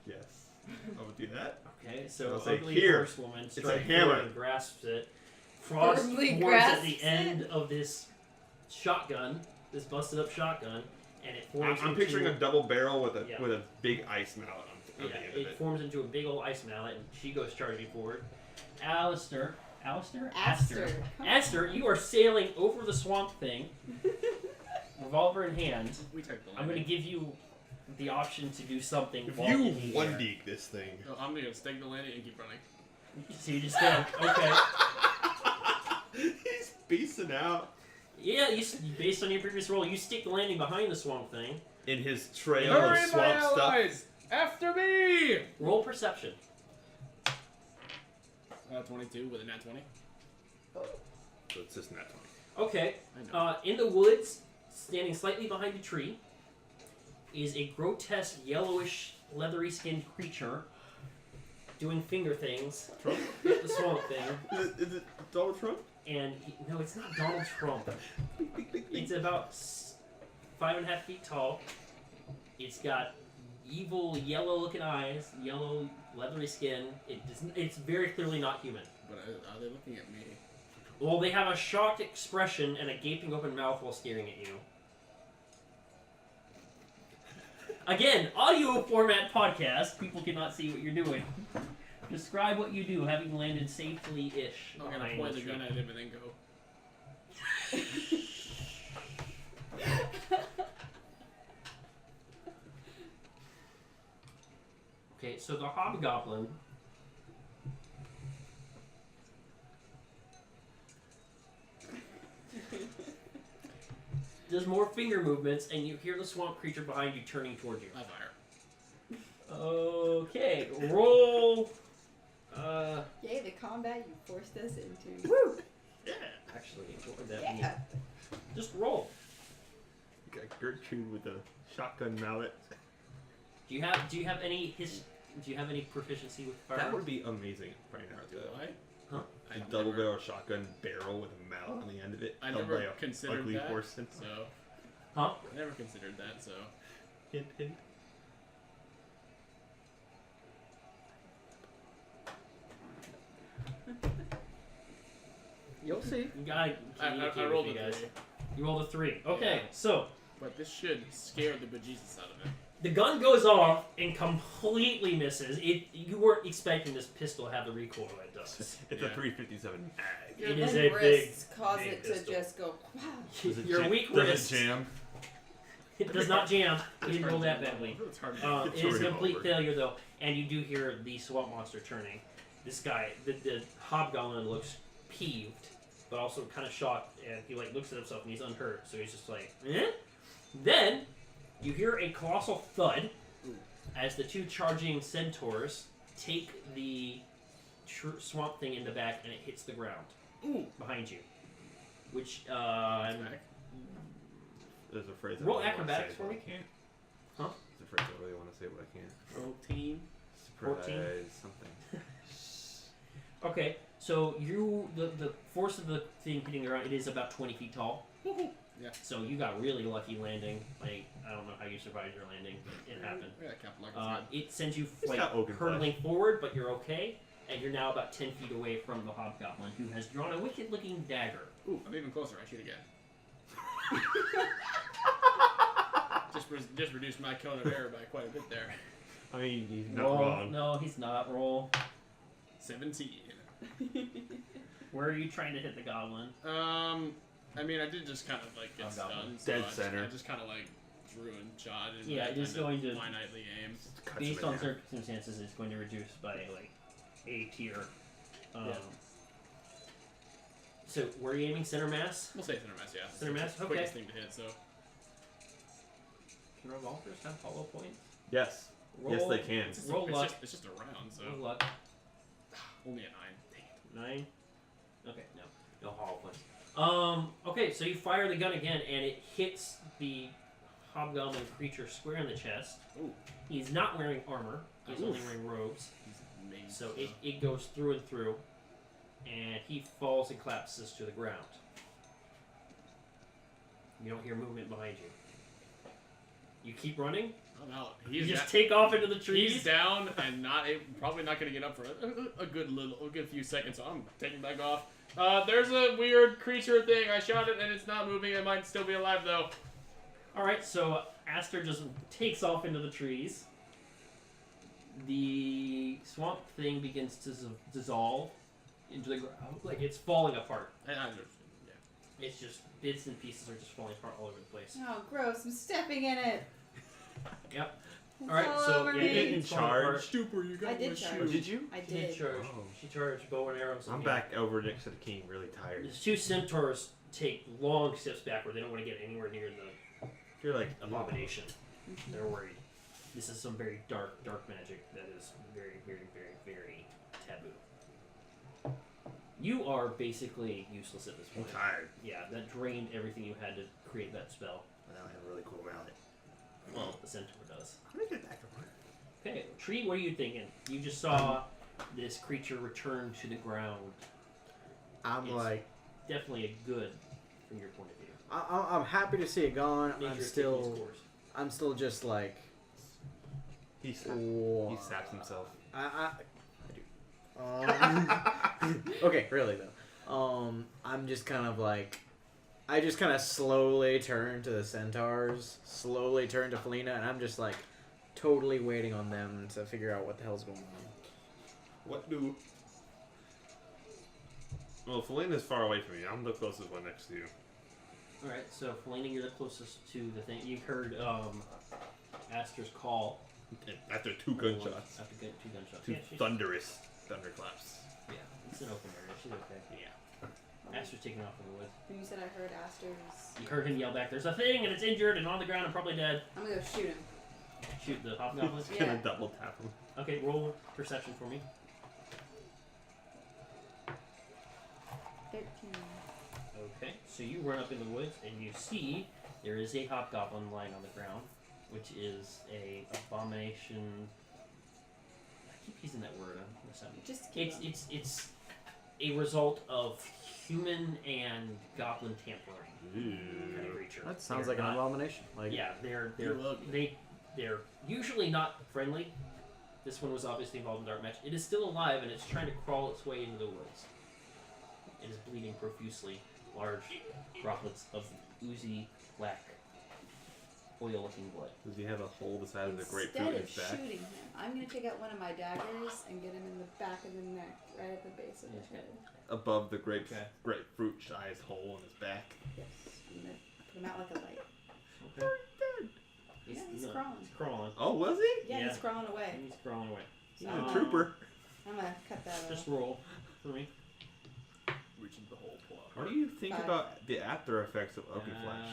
Speaker 3: Yes, I would do that.
Speaker 7: Okay, so
Speaker 3: I'll say,
Speaker 7: ugly
Speaker 3: "Here,
Speaker 7: horsewoman
Speaker 3: a
Speaker 7: strikes
Speaker 3: hammer."
Speaker 7: forward and grasps it. Frost
Speaker 5: Firmly
Speaker 7: forms at
Speaker 5: grasps
Speaker 7: the end of this shotgun, this busted up shotgun, and it forms.
Speaker 3: I'm
Speaker 7: into,
Speaker 3: picturing a double barrel with a
Speaker 7: Yeah.
Speaker 3: with a big ice mallet on
Speaker 7: Yeah,
Speaker 3: the end of
Speaker 7: it
Speaker 3: it.
Speaker 7: forms into a big old ice mallet, and she goes charging forward. Aster,
Speaker 5: Aster. Come on.
Speaker 7: Aster, you are sailing over the swamp thing, revolver in hand.
Speaker 2: We take the
Speaker 7: I'm going to give you the option to do something.
Speaker 3: If
Speaker 7: while
Speaker 3: you
Speaker 7: in the air.
Speaker 3: 1D this thing,
Speaker 2: No, I'm gonna stake the landing and keep running.
Speaker 7: So you just stand. Okay.
Speaker 3: he's beasting out
Speaker 7: Yeah, based on your previous roll, you stick the landing behind the swamp thing.
Speaker 3: in his trail
Speaker 2: Hurry,
Speaker 3: of
Speaker 2: my
Speaker 3: swamp stuff.
Speaker 2: allies! After me!
Speaker 7: Roll perception.
Speaker 2: 22 with a nat 20.
Speaker 3: So it's just nat 20.
Speaker 7: Okay.
Speaker 2: I know.
Speaker 7: In the woods, standing slightly behind a tree, is a grotesque, yellowish, leathery-skinned creature doing finger things
Speaker 3: Trump?
Speaker 7: at the swamp thing.
Speaker 3: Is it Donald Trump?
Speaker 7: And no, it's not Donald Trump. It's about 5.5 feet tall. It's got evil, yellow-looking eyes, yellow, leathery skin. It's very clearly not human.
Speaker 2: But are they looking at me?
Speaker 7: Well, they have a shocked expression and a gaping open mouth while staring at you. Again, audio format podcast. People cannot see what you're doing. Describe what you do, having landed safely-ish.
Speaker 2: I'm gonna
Speaker 7: behind
Speaker 2: point the
Speaker 7: tree.
Speaker 2: gun at him and then go.
Speaker 7: Okay, so the hobgoblin does more finger movements, and you hear the swamp creature behind you turning towards you.
Speaker 2: I fire.
Speaker 7: Okay, roll.
Speaker 5: Yay, the combat you forced us into.
Speaker 7: Woo! Yeah, actually, what would that
Speaker 5: Yeah.
Speaker 7: be? Just roll.
Speaker 3: You got Gertrude with a shotgun mallet.
Speaker 7: Do you have any proficiency with firearms?
Speaker 3: That would be amazing right now.
Speaker 2: Do I?
Speaker 7: Huh?
Speaker 3: A
Speaker 2: I've
Speaker 3: double
Speaker 2: never-
Speaker 3: barrel shotgun barrel with a mallet on the end of it.
Speaker 2: I
Speaker 3: held
Speaker 2: never
Speaker 3: by a
Speaker 2: considered
Speaker 3: ugly
Speaker 2: that.
Speaker 3: horse and
Speaker 2: So,
Speaker 7: Huh?
Speaker 2: I never considered that, so.
Speaker 3: hint, hint.
Speaker 4: You'll see.
Speaker 7: You gotta
Speaker 2: I
Speaker 7: communicate
Speaker 2: rolled
Speaker 7: with
Speaker 2: a
Speaker 7: you guys.
Speaker 2: 3.
Speaker 7: You rolled a 3. Okay,
Speaker 2: Yeah.
Speaker 7: so
Speaker 2: But this should scare the bejesus out of him.
Speaker 7: the gun goes off and completely misses. You weren't expecting this pistol to have the recoil it does.
Speaker 3: It's
Speaker 2: Yeah.
Speaker 3: a 357 mag.
Speaker 5: Your
Speaker 7: It is
Speaker 5: limp
Speaker 7: a big,
Speaker 5: wrists cause
Speaker 3: big
Speaker 5: it to
Speaker 3: pistol.
Speaker 5: just go. Wow.
Speaker 3: Does it
Speaker 7: Your
Speaker 3: jam-
Speaker 7: weak
Speaker 3: does
Speaker 7: wrist.
Speaker 3: it jam?
Speaker 7: It does not jam. You didn't roll that
Speaker 2: It's
Speaker 7: badly.
Speaker 2: hard to
Speaker 3: It's
Speaker 7: It is a
Speaker 3: already
Speaker 7: complete
Speaker 3: over.
Speaker 7: failure though, and you do hear the swamp monster turning. This guy, the hobgoblin, looks peeved, but also kind of shocked, and he looks at himself and he's unhurt, so he's just like, eh? Then you hear a colossal thud as the two charging centaurs take the swamp thing in the back, and it hits the ground behind you. Which
Speaker 2: back.
Speaker 3: There's a phrase. I
Speaker 7: Roll
Speaker 3: really wanna
Speaker 7: acrobatics
Speaker 3: say,
Speaker 7: for
Speaker 3: but
Speaker 7: me.
Speaker 3: I can't.
Speaker 7: Huh?
Speaker 3: There's a phrase I really want to say, but I can't.
Speaker 2: Roll team.
Speaker 3: Surprise
Speaker 7: 14?
Speaker 3: something.
Speaker 7: Okay, so the force of the thing hitting the ground, it is about 20 feet tall.
Speaker 2: Yeah.
Speaker 7: So you got really lucky landing. Like, I don't know how you survived your landing, but it happened.
Speaker 2: Yeah, Captain Luck is
Speaker 7: It sends you
Speaker 3: It's got oaken
Speaker 7: hurtling forward, but you're okay, and you're now about 10 feet away from the hobgoblin, who has drawn a wicked-looking dagger.
Speaker 2: good. Ooh, I'm even closer. I shoot again. just reduced my cone of error by quite a bit there.
Speaker 3: I mean, he's not
Speaker 7: Roll.
Speaker 3: wrong.
Speaker 7: No, he's not. Roll.
Speaker 2: 17.
Speaker 7: Where are you trying to hit the goblin?
Speaker 2: I mean, I did just kind of like get
Speaker 7: Goblin.
Speaker 2: stunned. So
Speaker 3: Dead
Speaker 2: I
Speaker 3: center.
Speaker 2: just kind of like drew and shot. And
Speaker 7: Yeah, it is going to-
Speaker 2: finitely aim.
Speaker 3: Cuts him
Speaker 7: Based
Speaker 3: in
Speaker 7: on
Speaker 3: half.
Speaker 7: circumstances, it's going to reduce by like a tier.
Speaker 2: Yeah.
Speaker 7: So, where are you aiming? Center mass?
Speaker 2: We'll say center mass, yeah.
Speaker 7: Center mass?
Speaker 2: It's the
Speaker 7: Okay.
Speaker 2: quickest thing to hit, so.
Speaker 7: Can revolvers have hollow points?
Speaker 8: Yes. Yes,
Speaker 7: Roll-
Speaker 8: they can.
Speaker 7: Roll luck.
Speaker 2: It's just a round, so.
Speaker 7: Roll luck.
Speaker 2: Only a 9. Dang it.
Speaker 7: 9. Okay, no hollow points. Okay, so you fire the gun again, and it hits the hobgoblin creature square in the chest.
Speaker 2: Ooh.
Speaker 7: He's not wearing armor. He's only wearing robes.
Speaker 2: He's amazing.
Speaker 7: So it goes through and through, and he falls and collapses to the ground. You don't hear movement behind you. You keep running.
Speaker 2: I'm out.
Speaker 7: You just take off into the trees.
Speaker 2: He's down and probably not going to get up for a good few seconds. So I'm taking back off. There's a weird creature thing. I shot it and it's not moving. It might still be alive though.
Speaker 7: All right, so Aster just takes off into the trees. The swamp thing begins to dissolve into the ground, like it's falling apart. It's just bits and pieces are just falling apart all over the place.
Speaker 5: Oh, gross! I'm stepping in it.
Speaker 7: Yep.
Speaker 5: It's
Speaker 7: All right,
Speaker 5: all
Speaker 7: so
Speaker 5: over
Speaker 7: yeah,
Speaker 5: me.
Speaker 8: in
Speaker 7: it's falling
Speaker 8: charge.
Speaker 7: apart.
Speaker 2: Stupor, you got
Speaker 5: I did
Speaker 2: my
Speaker 5: charge.
Speaker 8: Oh,
Speaker 2: shoe.
Speaker 8: did you?
Speaker 5: I
Speaker 7: She did
Speaker 5: did.
Speaker 7: charge.
Speaker 8: Oh.
Speaker 7: She charged bow and arrows.
Speaker 8: I'm
Speaker 7: and
Speaker 8: back over next to the king, really tired.
Speaker 7: There's two centaurs take long steps backward. They don't want to get anywhere near the
Speaker 8: You're like
Speaker 7: abomination.
Speaker 5: Mhm.
Speaker 7: They're worried. This is some very dark magic that is very, very, very, very taboo. You are basically useless at this
Speaker 8: I'm
Speaker 7: point.
Speaker 8: tired.
Speaker 7: Yeah, that drained everything you had to create that spell.
Speaker 8: But now I have a really cool mallet.
Speaker 7: Well, the centaur does.
Speaker 8: I'm gonna get back to work.
Speaker 7: Okay, Tree, what are you thinking? You just saw this creature return to the ground.
Speaker 4: I'm
Speaker 7: It's
Speaker 4: like,
Speaker 7: Definitely a good from your point of view.
Speaker 4: I'm happy to see it gone.
Speaker 7: Nature
Speaker 4: I'm
Speaker 7: is taking its
Speaker 4: still,
Speaker 7: course.
Speaker 4: I'm still just like,
Speaker 8: He
Speaker 4: wha-
Speaker 8: saps himself.
Speaker 4: I okay, really though. I'm just kind of like, I just kind of slowly turn to the centaurs, slowly turn to Felina, and I'm just like, totally waiting on them to figure out what the hell's going on.
Speaker 8: What do? Well, Felina's far away from me. I'm the closest one next to you.
Speaker 7: Alright, so Felina, you're the closest to the thing. You heard Aster's call.
Speaker 8: After two gunshots.
Speaker 7: After two gunshots.
Speaker 8: Two
Speaker 7: Yeah, she's,
Speaker 8: thunderous thunderclaps.
Speaker 7: yeah, it's an open area. She's okay. Yeah. Aster's taking off in the woods.
Speaker 5: You said I heard Aster's.
Speaker 7: You heard him yell back, "There's a thing and it's injured and on the ground and probably dead."
Speaker 5: I'm gonna go shoot him.
Speaker 7: Shoot the hobgoblin.
Speaker 8: Just
Speaker 5: Yeah.
Speaker 8: gonna double tap him.
Speaker 7: Okay, roll perception for me.
Speaker 5: 13.
Speaker 7: Okay, so you run up in the woods and you see there is a hobgoblin lying on the ground, which is a abomination. I keep using that word. I'm sorry.
Speaker 5: Just keep
Speaker 7: It's
Speaker 5: going.
Speaker 7: it's a result of human and goblin tampering kind of creature.
Speaker 4: That sounds
Speaker 7: They're
Speaker 4: like an
Speaker 7: not-
Speaker 4: abomination. Like,
Speaker 7: Yeah, they're
Speaker 2: You're ugly.
Speaker 7: they're usually not friendly. This one was obviously involved in dark magic. It is still alive and it's trying to crawl its way into the woods. It is bleeding profusely, large droplets of oozy, black, oil-looking blood.
Speaker 8: Does he have a hole the size of the
Speaker 5: Instead
Speaker 8: grapefruit in
Speaker 5: of
Speaker 8: his back?
Speaker 5: shooting him, I'm gonna take out one of my daggers and get him in the back of the neck, right at the base of his
Speaker 7: Okay.
Speaker 5: head.
Speaker 8: Above the
Speaker 7: Okay.
Speaker 8: grapefruit-sized hole in his back.
Speaker 5: Yes. And then put him out like a light.
Speaker 7: Okay.
Speaker 5: Yeah, he's crawling.
Speaker 7: He's crawling.
Speaker 8: Oh, was he?
Speaker 5: Yeah,
Speaker 7: Yeah.
Speaker 5: he's crawling away.
Speaker 7: He's crawling away.
Speaker 8: He's
Speaker 5: Oh.
Speaker 8: a trooper.
Speaker 5: I'm gonna cut that
Speaker 7: Just
Speaker 5: off.
Speaker 7: roll for me.
Speaker 2: Reaching the hole, pull out.
Speaker 8: What do you think
Speaker 5: 5.
Speaker 8: about the after effects of ugly flesh?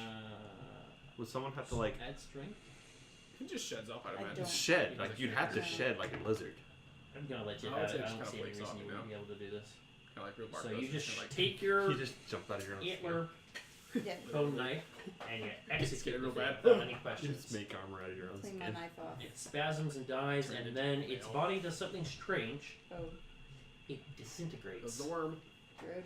Speaker 8: Would someone have to like
Speaker 7: add strength?
Speaker 2: It just sheds off, I'd
Speaker 5: I
Speaker 2: imagine.
Speaker 5: don't.
Speaker 8: shed? Like you'd have to
Speaker 5: Yeah.
Speaker 8: shed like a lizard.
Speaker 7: I'm gonna let you
Speaker 2: I would
Speaker 7: have
Speaker 2: say
Speaker 7: it.
Speaker 2: it
Speaker 7: I
Speaker 2: just
Speaker 7: don't
Speaker 2: kinda
Speaker 7: see any
Speaker 2: flakes
Speaker 7: reason
Speaker 2: off,
Speaker 7: you
Speaker 2: you
Speaker 7: wouldn't
Speaker 2: know?
Speaker 7: be able to do this.
Speaker 2: Kind of like real
Speaker 7: So
Speaker 2: bark
Speaker 7: you
Speaker 2: goes,
Speaker 7: just
Speaker 2: kinda like,
Speaker 7: take your
Speaker 8: You just jumped out of your own skin.
Speaker 7: antler
Speaker 5: Yeah.
Speaker 7: bone knife and you execute
Speaker 2: real
Speaker 7: the thing
Speaker 2: bad.
Speaker 7: without any
Speaker 8: You
Speaker 7: questions.
Speaker 8: just make armor out of your own
Speaker 5: Clean my
Speaker 8: skin.
Speaker 5: knife off.
Speaker 7: It spasms and dies,
Speaker 2: Turned
Speaker 7: and
Speaker 2: into
Speaker 7: then
Speaker 2: a
Speaker 7: its
Speaker 2: nail.
Speaker 7: body does something strange.
Speaker 5: Oh,
Speaker 7: It
Speaker 2: That's
Speaker 7: disintegrates,
Speaker 2: the worm.
Speaker 5: Grody.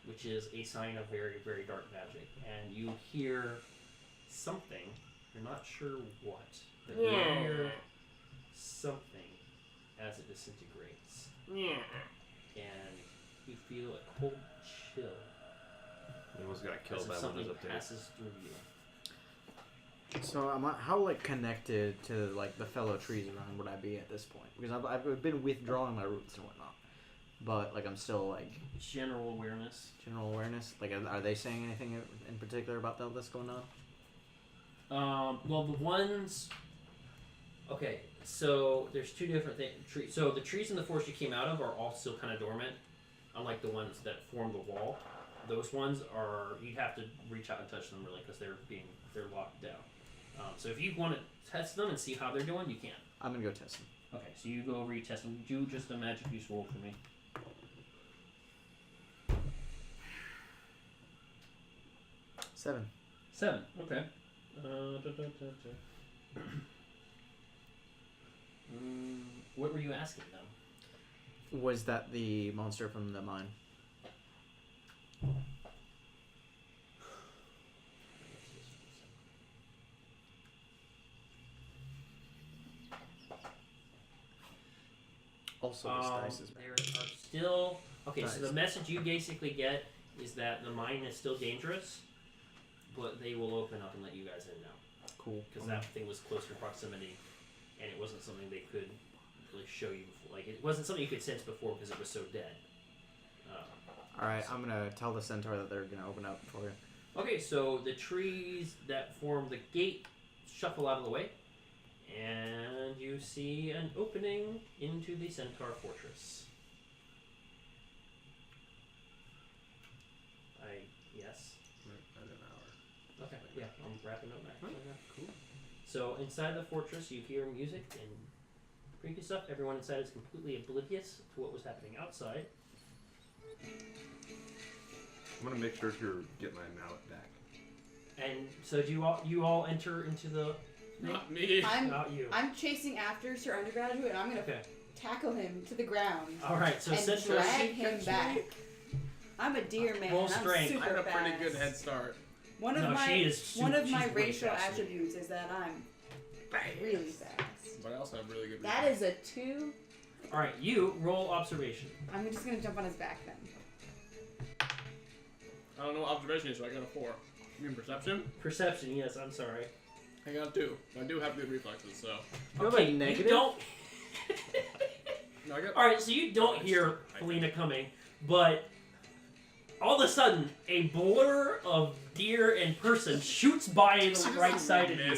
Speaker 7: which is a sign of very, very dark magic. And you hear something. You're not sure what, but you hear something as it disintegrates. And you feel a cold chill
Speaker 8: You almost got
Speaker 7: as
Speaker 8: killed
Speaker 7: if
Speaker 8: by one of
Speaker 7: something
Speaker 8: those up there.
Speaker 7: passes through you.
Speaker 4: So how like connected to like the fellow trees around would I be at this point? Because I've been withdrawing my roots and whatnot, but like I'm still like
Speaker 7: General awareness.
Speaker 4: general awareness. Like are they saying anything in particular about all this going on?
Speaker 7: Well, the ones. Okay, so there's two different things. So the trees in the forest you came out of are all still kind of dormant. unlike the ones that form the wall. Those ones are you'd have to reach out and touch them really because they're locked down. So if you want to test them and see how they're doing, you can.
Speaker 4: I'm gonna go test them.
Speaker 7: Okay, so you go over, you test them. Do just a magic use roll for me.
Speaker 4: 7.
Speaker 7: 7. Okay. What were you asking them?
Speaker 4: Was that the monster from the mine? Also, this dice is bad.
Speaker 7: There are still... Okay, so
Speaker 4: Dice.
Speaker 7: the message you basically get is that the mine is still dangerous, but they will open up and let you guys in now.
Speaker 4: Cool.
Speaker 7: Because that thing was close to proximity, and it wasn't something they could really show you before. Like, it wasn't something you could sense before because it was so dead.
Speaker 4: Alright, I'm gonna tell the centaur that they're gonna open up for you.
Speaker 7: Okay, so the trees that form the gate shuffle out of the way, and you see an opening into the Centaur Fortress. Yes?
Speaker 3: At an hour.
Speaker 7: Okay, yeah, I'm wrapping up now.
Speaker 3: Right. Cool.
Speaker 7: So inside the fortress, you hear music and creepy stuff. Everyone inside is completely oblivious to what was happening outside.
Speaker 3: I'm gonna make sure to get my mallet back.
Speaker 7: And so do you all enter into the...
Speaker 2: Not me.
Speaker 7: Not you.
Speaker 5: I'm chasing after Sir Undergraduate, and I'm gonna
Speaker 7: Okay.
Speaker 5: tackle him to the ground
Speaker 7: All right, so
Speaker 5: and
Speaker 7: Centaur...
Speaker 5: drag him back. I'm a deer man.
Speaker 7: Roll
Speaker 5: and I'm
Speaker 7: strength.
Speaker 5: super
Speaker 2: I have a pretty
Speaker 5: fast.
Speaker 2: good head start.
Speaker 5: One of
Speaker 7: No,
Speaker 5: my
Speaker 7: she is
Speaker 5: one of
Speaker 7: she's
Speaker 5: my
Speaker 7: way
Speaker 5: racial
Speaker 7: faster.
Speaker 5: attributes is that I'm really fast.
Speaker 2: But I also have really good
Speaker 5: That is a 2.
Speaker 7: All right, you roll observation.
Speaker 5: I'm just gonna jump on his back then.
Speaker 2: I don't know what observation is, so I got a 4. You mean perception?
Speaker 7: Perception, yes, I'm sorry.
Speaker 2: I got a 2. I do have good reflexes, so.
Speaker 4: You have a
Speaker 7: Okay,
Speaker 4: negative?
Speaker 7: you don't...
Speaker 2: No, I got.
Speaker 7: All right, so you don't hear Felina coming, but all of a sudden, a blur of deer and person shoots by the right side of you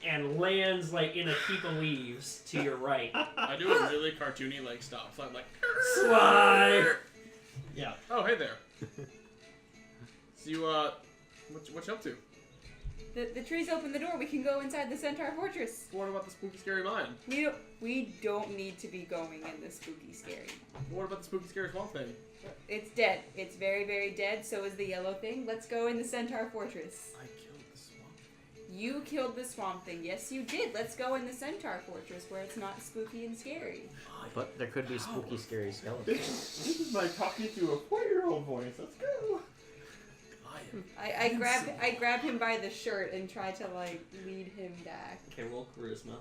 Speaker 7: and lands like in a heap of leaves to your right.
Speaker 2: I do a really cartoony like stop sign, like.
Speaker 7: Slide. Yeah.
Speaker 2: Oh, hey there. So you what you up to?
Speaker 5: The trees open the door. We can go inside the Centaur Fortress.
Speaker 2: What about the spooky scary mine?
Speaker 5: We don't need to be going in the spooky scary.
Speaker 2: What about the spooky scary swamp thing?
Speaker 5: It's dead. It's very, very dead. So is the yellow thing. Let's go in the Centaur Fortress.
Speaker 2: I killed the swamp thing.
Speaker 5: You killed the swamp thing. Yes, you did. Let's go in the Centaur Fortress where it's not spooky and scary.
Speaker 4: But there could be spooky, scary skeletons.
Speaker 8: This is my talking to a 4-year-old voice. Let's go.
Speaker 5: I grab him by the shirt and try to like lead him back.
Speaker 7: Okay, roll charisma.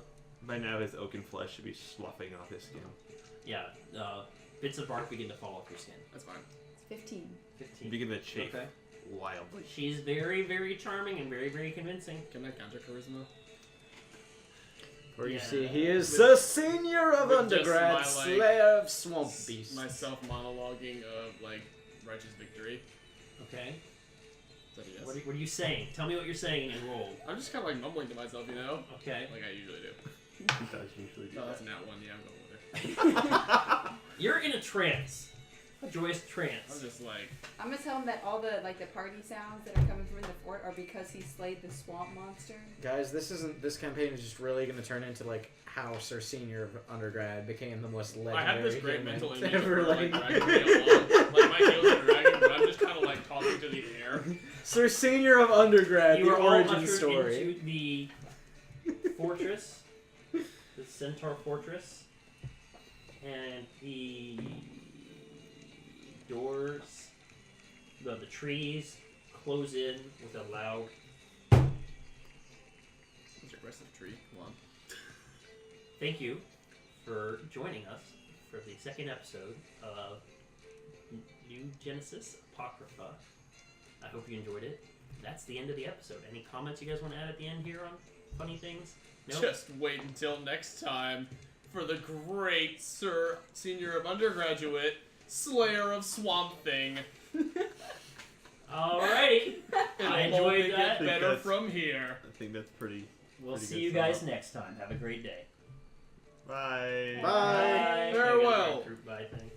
Speaker 8: By now, his oaken flesh should be sloughing off his skin.
Speaker 7: Yeah, bits of bark begin to fall off your skin.
Speaker 2: That's fine.
Speaker 5: It's 15.
Speaker 7: 15.
Speaker 8: Begin to chafe
Speaker 7: Okay.
Speaker 8: wildly.
Speaker 7: She's very, very charming and very, very convincing.
Speaker 2: Can I counter charisma?
Speaker 4: Where you
Speaker 7: Yeah.
Speaker 4: see he is
Speaker 2: With-
Speaker 4: the senior of
Speaker 2: with just
Speaker 4: undergrad,
Speaker 2: my, like,
Speaker 4: slayer of swamp beasts.
Speaker 2: My self monologuing of like righteous victory.
Speaker 7: Okay.
Speaker 2: Is that a yes?
Speaker 7: What are you saying? Tell me what you're saying and roll.
Speaker 2: I'm just kind of like mumbling to myself, you know,
Speaker 7: Okay.
Speaker 2: like I usually do.
Speaker 8: He does usually do
Speaker 2: No,
Speaker 8: that.
Speaker 2: that's not one. Yeah, I'm going with it.
Speaker 7: You're in a trance. A joyous
Speaker 2: I'm
Speaker 7: trance.
Speaker 2: just like,
Speaker 5: I'm gonna tell him that all the party sounds that are coming from the fort are because he slayed the swamp monster.
Speaker 4: Guys, this campaign is just really going to turn into like how Sir Senior of undergrad became the most
Speaker 2: I
Speaker 4: legendary
Speaker 2: have this great
Speaker 4: human
Speaker 2: mental image of
Speaker 4: ever,
Speaker 2: her, like dragging me along. Like my heels are dragging, but I'm just kind of like talking to the air.
Speaker 4: Sir Senior of undergrad,
Speaker 7: You
Speaker 4: the
Speaker 7: are all
Speaker 4: origin
Speaker 7: ushered
Speaker 4: story.
Speaker 7: into the fortress, the Centaur Fortress, and the doors, the trees close in with a loud.
Speaker 2: It's an aggressive tree. Come on.
Speaker 7: Thank you for joining us for the second episode of New Genesis Apocrypha. I hope you enjoyed it. That's the end of the episode. Any comments you guys want to add at the end here on funny things? No?
Speaker 2: Just wait until next time for the great Sir Senior of Undergraduate, Slayer of Swamp Thing.
Speaker 7: Alrighty.
Speaker 2: It'll
Speaker 7: I enjoyed
Speaker 2: only
Speaker 7: that.
Speaker 2: get better from here.
Speaker 8: I think that's pretty.
Speaker 7: We'll
Speaker 8: Pretty
Speaker 7: see
Speaker 8: good
Speaker 7: you
Speaker 8: sum
Speaker 7: guys
Speaker 8: up.
Speaker 7: next time. Have a great day.
Speaker 8: Bye.
Speaker 4: Bye.
Speaker 2: Farewell.
Speaker 7: Bye. Thanks.